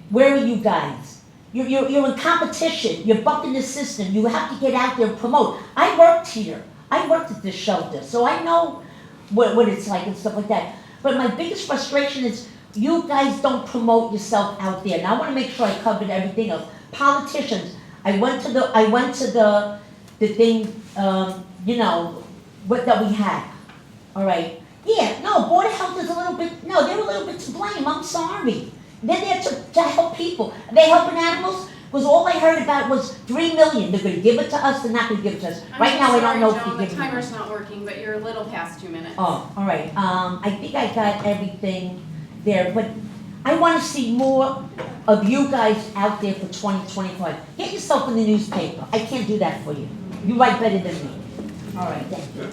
Where are you guys? You're in competition. You're bucking the system. You have to get out there and promote. I worked here. I worked at this shelter, so I know what it's like and stuff like that. But my biggest frustration is you guys don't promote yourself out there. Now I want to make sure I covered everything else. Politicians. I went to the thing, you know, that we had. All right. Yeah, no, Board of Health is they're a little bit to blame, I'm sorry. They're there to help people. Are they helping animals? Because all I heard about was $3 million. They're going to give it to us, they're not going to give it to us. Right now, I don't know if they're Joan, the giving it. timer's not working, but you're a little past 2 minutes. Oh, all right. I think I got everything there, but I want to see more of you guys out there for 2025. Get yourself in the newspaper. I can't do that for you. You write better than me. All right, thank you.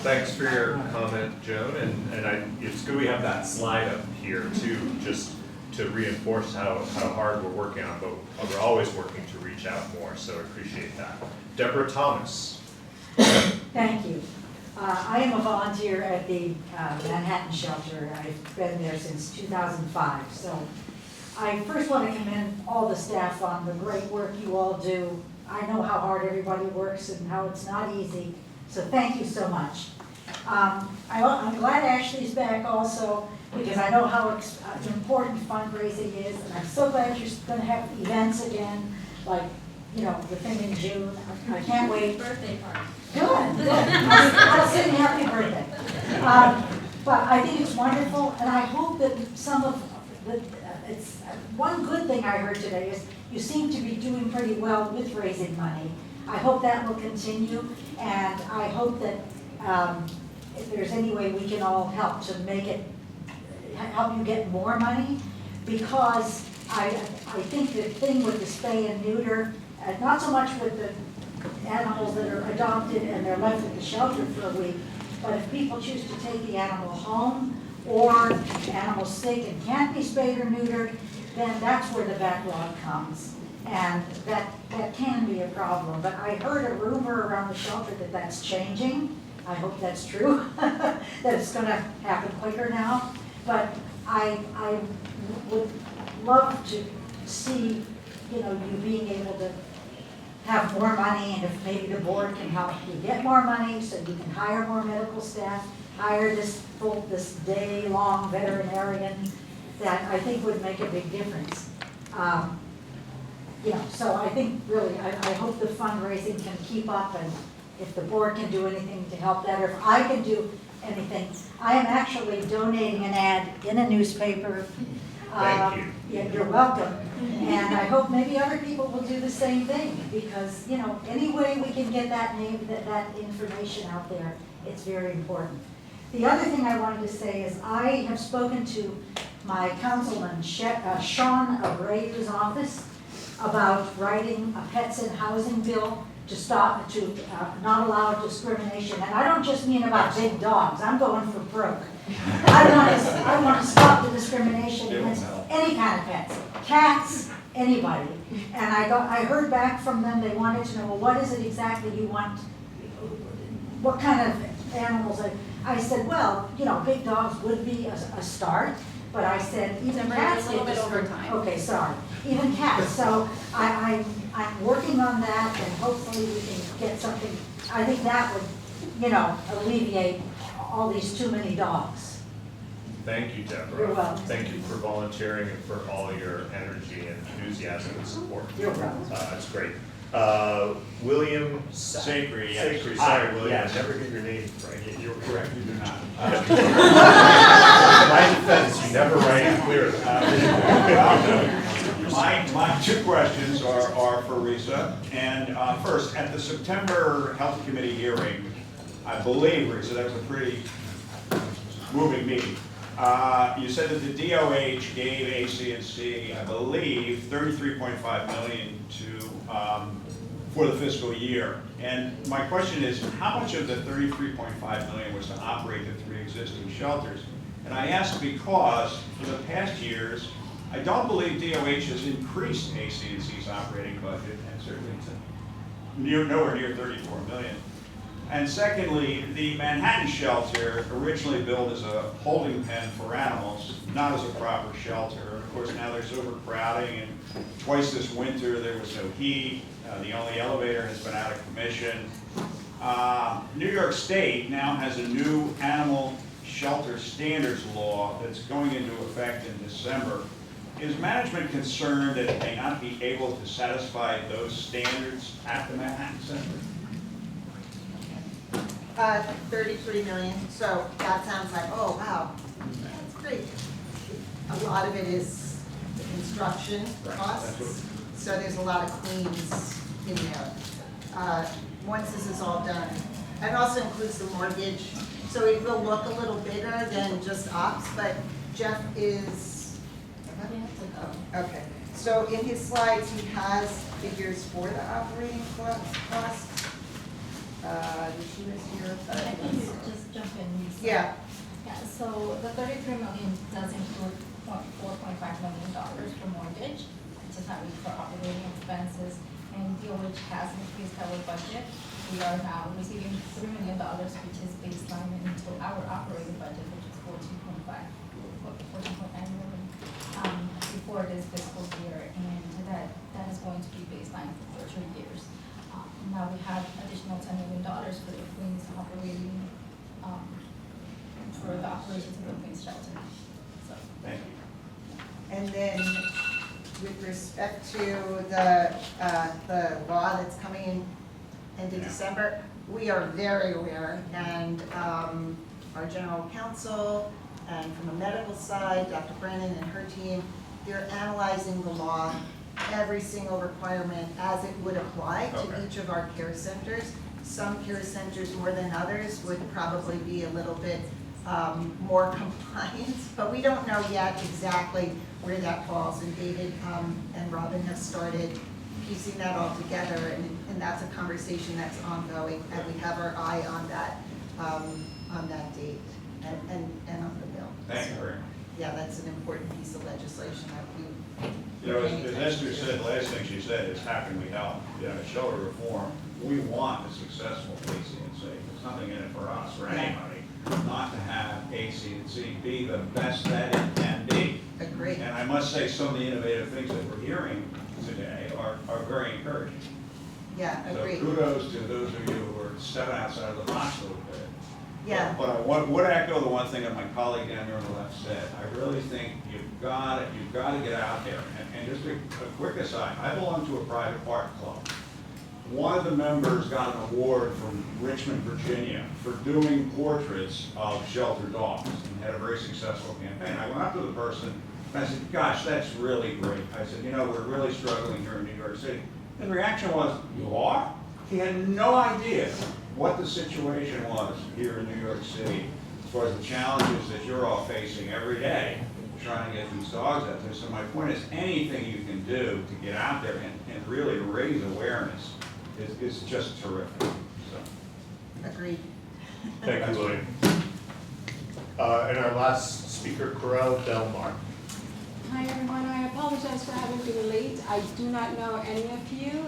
Thanks for your comment, Joan, and it's good we have that slide up here too, just to reinforce how hard we're working on, but we're always working to reach out more, so I appreciate that. Deborah Thomas. Thank you. I am a volunteer at the Manhattan Shelter. I've been there since 2005. So I first want to commend all the staff on the great work you all do. I know how hard everybody works and how it's not easy. So thank you so much. I'm glad Ashley's back also, because I know how important fundraising is, and I'm so glad you're going to have events again, like, you know, the thing in June. I can't wait. Birthday party. Good. I'll sing happy birthday. But I think it's wonderful, and I hope that some of the, it's one good thing I heard today is you seem to be doing pretty well with raising money. I hope that will continue, and I hope that if there's any way we can all help to make it, help you get more money, because I think the thing with the spay and neuter, not so much with the animals that are adopted and they're left at the shelter for a week, but if people choose to take the animal home, or the animal's sick and can't be spayed or neutered, then that's where the backlog comes. And that can be a problem. But I heard a rumor around the shelter that that's changing. I hope that's true, that it's going to happen quicker now. But I would love to see, you know, you being able to have more money, and if maybe the board can help you get more money so you can hire more medical staff, hire this day-long veterinarian, that I think would make a big difference. You know, so I think really, I hope the fundraising can keep up, and if the board can do anything to help that, or if I can do anything. I am actually donating an ad in a newspaper. Thank you. Yeah, you're welcome. And I hope maybe other people will do the same thing, because, you know, any way we can get that name, that information out there, it's very important. The other thing I wanted to say is I have spoken to my councilman, Sean Abreu's office, about writing a pets in housing bill to stop, to not allow discrimination. And I don't just mean about big dogs, I'm going for broke. I want to stop the discrimination against any kind of pets, cats, anybody. And I heard back from them, they wanted to know, well, what is it exactly you want, what kind of animals? I said, well, you know, big dogs would be a start, but I said, even cats get discriminated. Okay, sorry, even cats. So I'm working on that, and hopefully we can get something. I think that would, you know, alleviate all these too many dogs. Thank you, Deborah. You're welcome. Thank you for volunteering and for all your energy and enthusiasm and support. You're welcome. It's great. William Sacre, yes. Sacre, Hi, sorry, William, yes. I never get your name right. You're correct, you do not. My defense, you never write it clearly. My two questions are for Risa. And first, at the September Health Committee hearing, I believe, Risa, that was a pretty moving meeting. You said that the DOH gave ACC, I believe, $33.5 million for the fiscal year. And my question is, how much of the $33.5 million was to operate the 3 existing shelters? And I ask because for the past years, I don't believe DOH has increased ACC's operating budget, and certainly to nowhere near $34 million. And secondly, the Manhattan shelter, originally built as a holding pen for animals, not as a proper shelter. And of course, now there's overcrowding, and twice this winter there was no heat. The only elevator has been out of commission. New York State now has a new animal shelter standards law that's going into effect in December. Is management concerned that it may not be able to satisfy those standards at the Manhattan Center? 33 million, so that sounds like, oh, wow, that's great. A lot of it is the construction costs, so there's a lot of cleans in there. Once this is all done, and it also includes the mortgage, so it will look a little bigger than just ops, but Jeff is, okay. So in his slides, he has figures for the operating costs. She was here. I can just jump in. Yeah. Yeah, so the 33 million does include $4.5 million for mortgage, which is having for operating expenses, and DOH has increased our budget. We are now receiving $3 million, which is baseline into our operating budget, which is 14.9 million before this fiscal year, and that is going to be baseline for 2 years. Now we have additional $10 million for the Queens operating, for the operations of the Queens shelter. So. Thank you. And then with respect to the law that's coming in into December, we are very aware, and our general counsel, and from the medical side, Dr. Brennan and her team, they're analyzing the law, every single requirement as it would apply to each of our care centers. Some care centers more than others would probably be a little bit more compliant, but we don't know yet exactly where that falls. And David and Robin have started piecing that all together, and that's a conversation that's ongoing, and we have our eye on that date and on the bill. Thank you very much. Yeah, that's an important piece of legislation that we. You know, as Esther said, the last thing she said is how can we help? Shelter reform, we want a successful policing and safety. There's nothing in it for us, for anybody, not to have ACC be the best that it can be. Agreed. And I must say, some of the innovative things that we're hearing today are very encouraging. Yeah, agreed. So kudos to those of you who are stepping outside of the box a little bit. Yeah. But I would echo the one thing that my colleague down here on the left said. I really think you've got to get out there. And just a quick aside, I belong to a private art club. One of the members got an award from Richmond, Virginia for doing portraits of shelter dogs and had a very successful campaign. I went up to the person and I said, gosh, that's really great. I said, we're really struggling here in New York City. And the reaction was, you are? He had no idea what the situation was here in New York City as far as the challenges that you're all facing every day trying to get these dogs out there. So my point is, anything you can do to get out there and really raise awareness is just terrific. So. Agreed. Thank you, William. And our last speaker, Corel Delmar. Hi everyone, I apologize for having been late. I do not know any of you,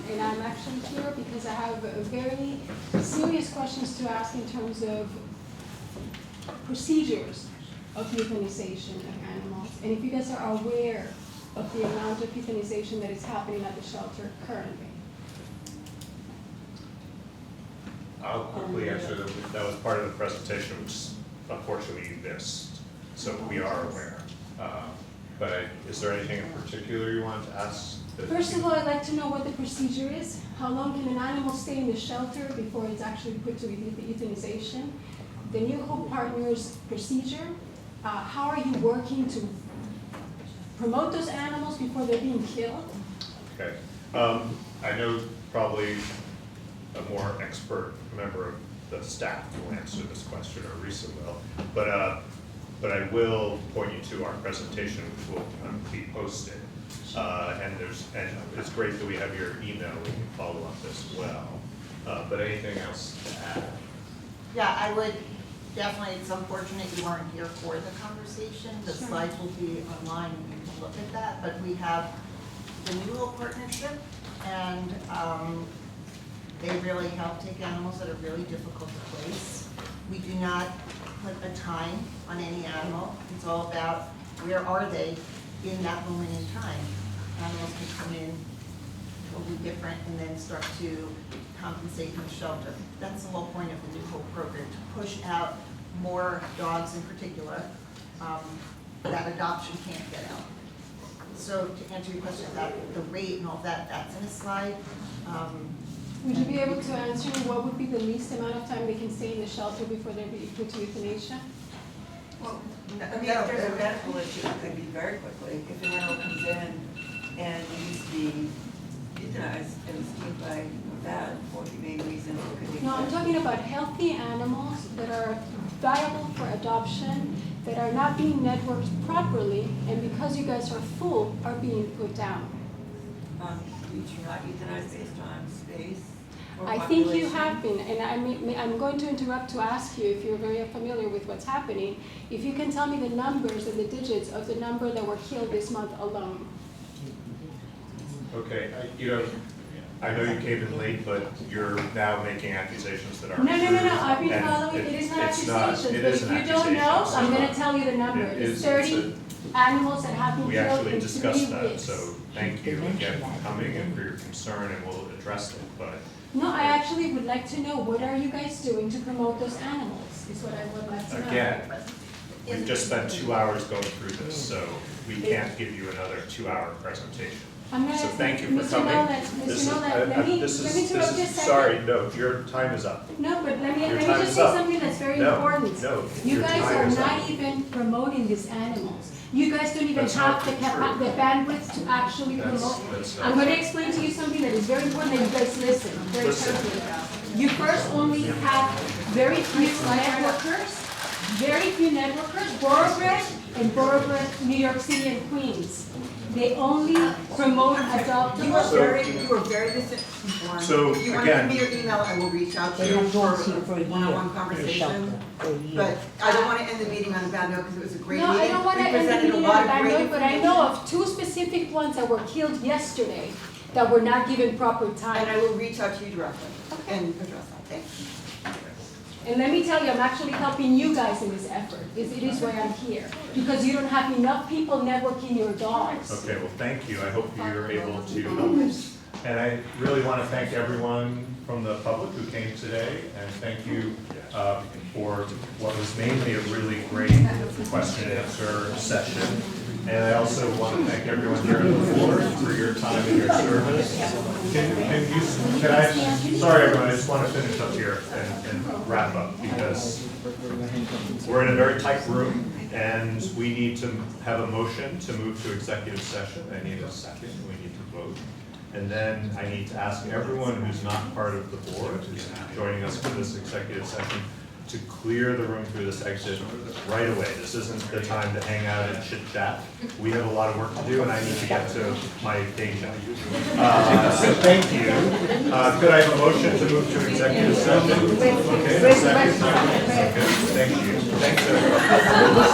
and I'm actually here because I have very serious questions to ask in terms of procedures of euthanization of animals. And if you guys are aware of the amount of euthanization that is happening at the shelter currently. I'll quickly answer that was part of the presentation, which unfortunately you missed. So we are aware. But is there anything in particular you wanted to ask? First of all, I'd like to know what the procedure is. How long can an animal stay in the shelter before it's actually put to euthanization? The New Hope Partners procedure. How are you working to promote those animals before they're being killed? Okay. I know probably a more expert member of the staff will answer this question, or Risa will. But I will point you to our presentation, which will be posted. And it's great that we have your email. We can follow up as well. But anything else to add? Yeah, I would definitely. It's unfortunate you weren't here for the conversation. The slides will be online, and you can look at that. But we have the New Hope Partnership, and they really help take animals that are really difficult to place. We do not put a time on any animal. It's all about where are they in that moment in time. Animals can come in totally different and then start to compensate in the shelter. That's the whole point of the New Hope program, to push out more dogs in particular that adoption can't get out. So to answer your question about the rate and all that, that's in a slide. Would you be able to answer me what would be the least amount of time they can stay in the shelter before they're being put to euthanasia? Well, I mean, if there's a medical issue, it could be very quickly. If an animal comes in and needs to be euthanized and is killed by a vet for humane reasons, it could be. No, I'm talking about healthy animals that are viable for adoption, that are not being networked properly, and because you guys are full, are being put down. You should not euthanize based on space or I think you population. have been, and I'm going to interrupt to ask you, if you're very familiar with what's happening, if you can tell me the numbers and the digits of the number that were killed this month alone. Okay, I know you came in late, but you're now making accusations that aren't No, true. I've been and following, it is not it's accusations, it but is if an you don't know, accusation, I'm so gonna tell you the number. it It's is- 30 animals that have been We killed actually in 3 discussed that, weeks. so thank you again for coming and for your concern, and we'll address it, but No, I actually would like to know, what are you guys doing to promote those animals, is what I would like to know. again, we've just spent 2 hours going through this, so we can't give you another 2-hour presentation. I'm gonna, So thank you for Mr. coming. Nolan, This is- Mr. Nolan, let me this is- interrupt this you a is- second. Sorry, no, your time is up. No, but let me Your time just is say up. something that's very No, important. no, You your guys time are is up. not even promoting these animals. You guys don't even That's have not the true. bandwidth to actually That's- promote. that's not I'm gonna true. explain to you something that is very important that you guys listen very Listen. carefully. You first only have very few networkers, Boroughbred and Boroughbred, New York City and Queens. They only promote You are adoptable. very misinformed. So, If you want to again- give me your email, I will reach out to They you have for dogs here for a a year one-on-one in the conversation. shelter, for a year. But I don't want to end the meeting on a bad note because it was a great No, meeting. I don't wanna We end the presented a meeting lot on a of bad great note, but I information. know of 2 specific ones that were killed yesterday that were not given proper And time. I will reach out to you directly and address that. Thanks. And let me tell you, I'm actually helping you guys in this effort. It is why I'm here. Because you don't have enough people networking your dogs. Okay, well, thank you. I hope you're able to help us. And I really want to thank everyone from the public who came today, and thank you for what was mainly a really great question and answer session. And I also want to thank everyone here on the board for your time and your service. Sorry everyone, I just want to finish up here and wrap up, because we're in a very tight room, and we need to have a motion to move to executive session. I need a second, we need to vote. And then I need to ask everyone who's not part of the board, who's joining us for this executive session, to clear the room through this exit right away. This isn't the time to hang out and chit chat. We have a lot of work to do, and I need to get to my day job. So thank you. Could I have a motion to move to executive session? Okay, a second. Okay, thank you. Thanks everyone.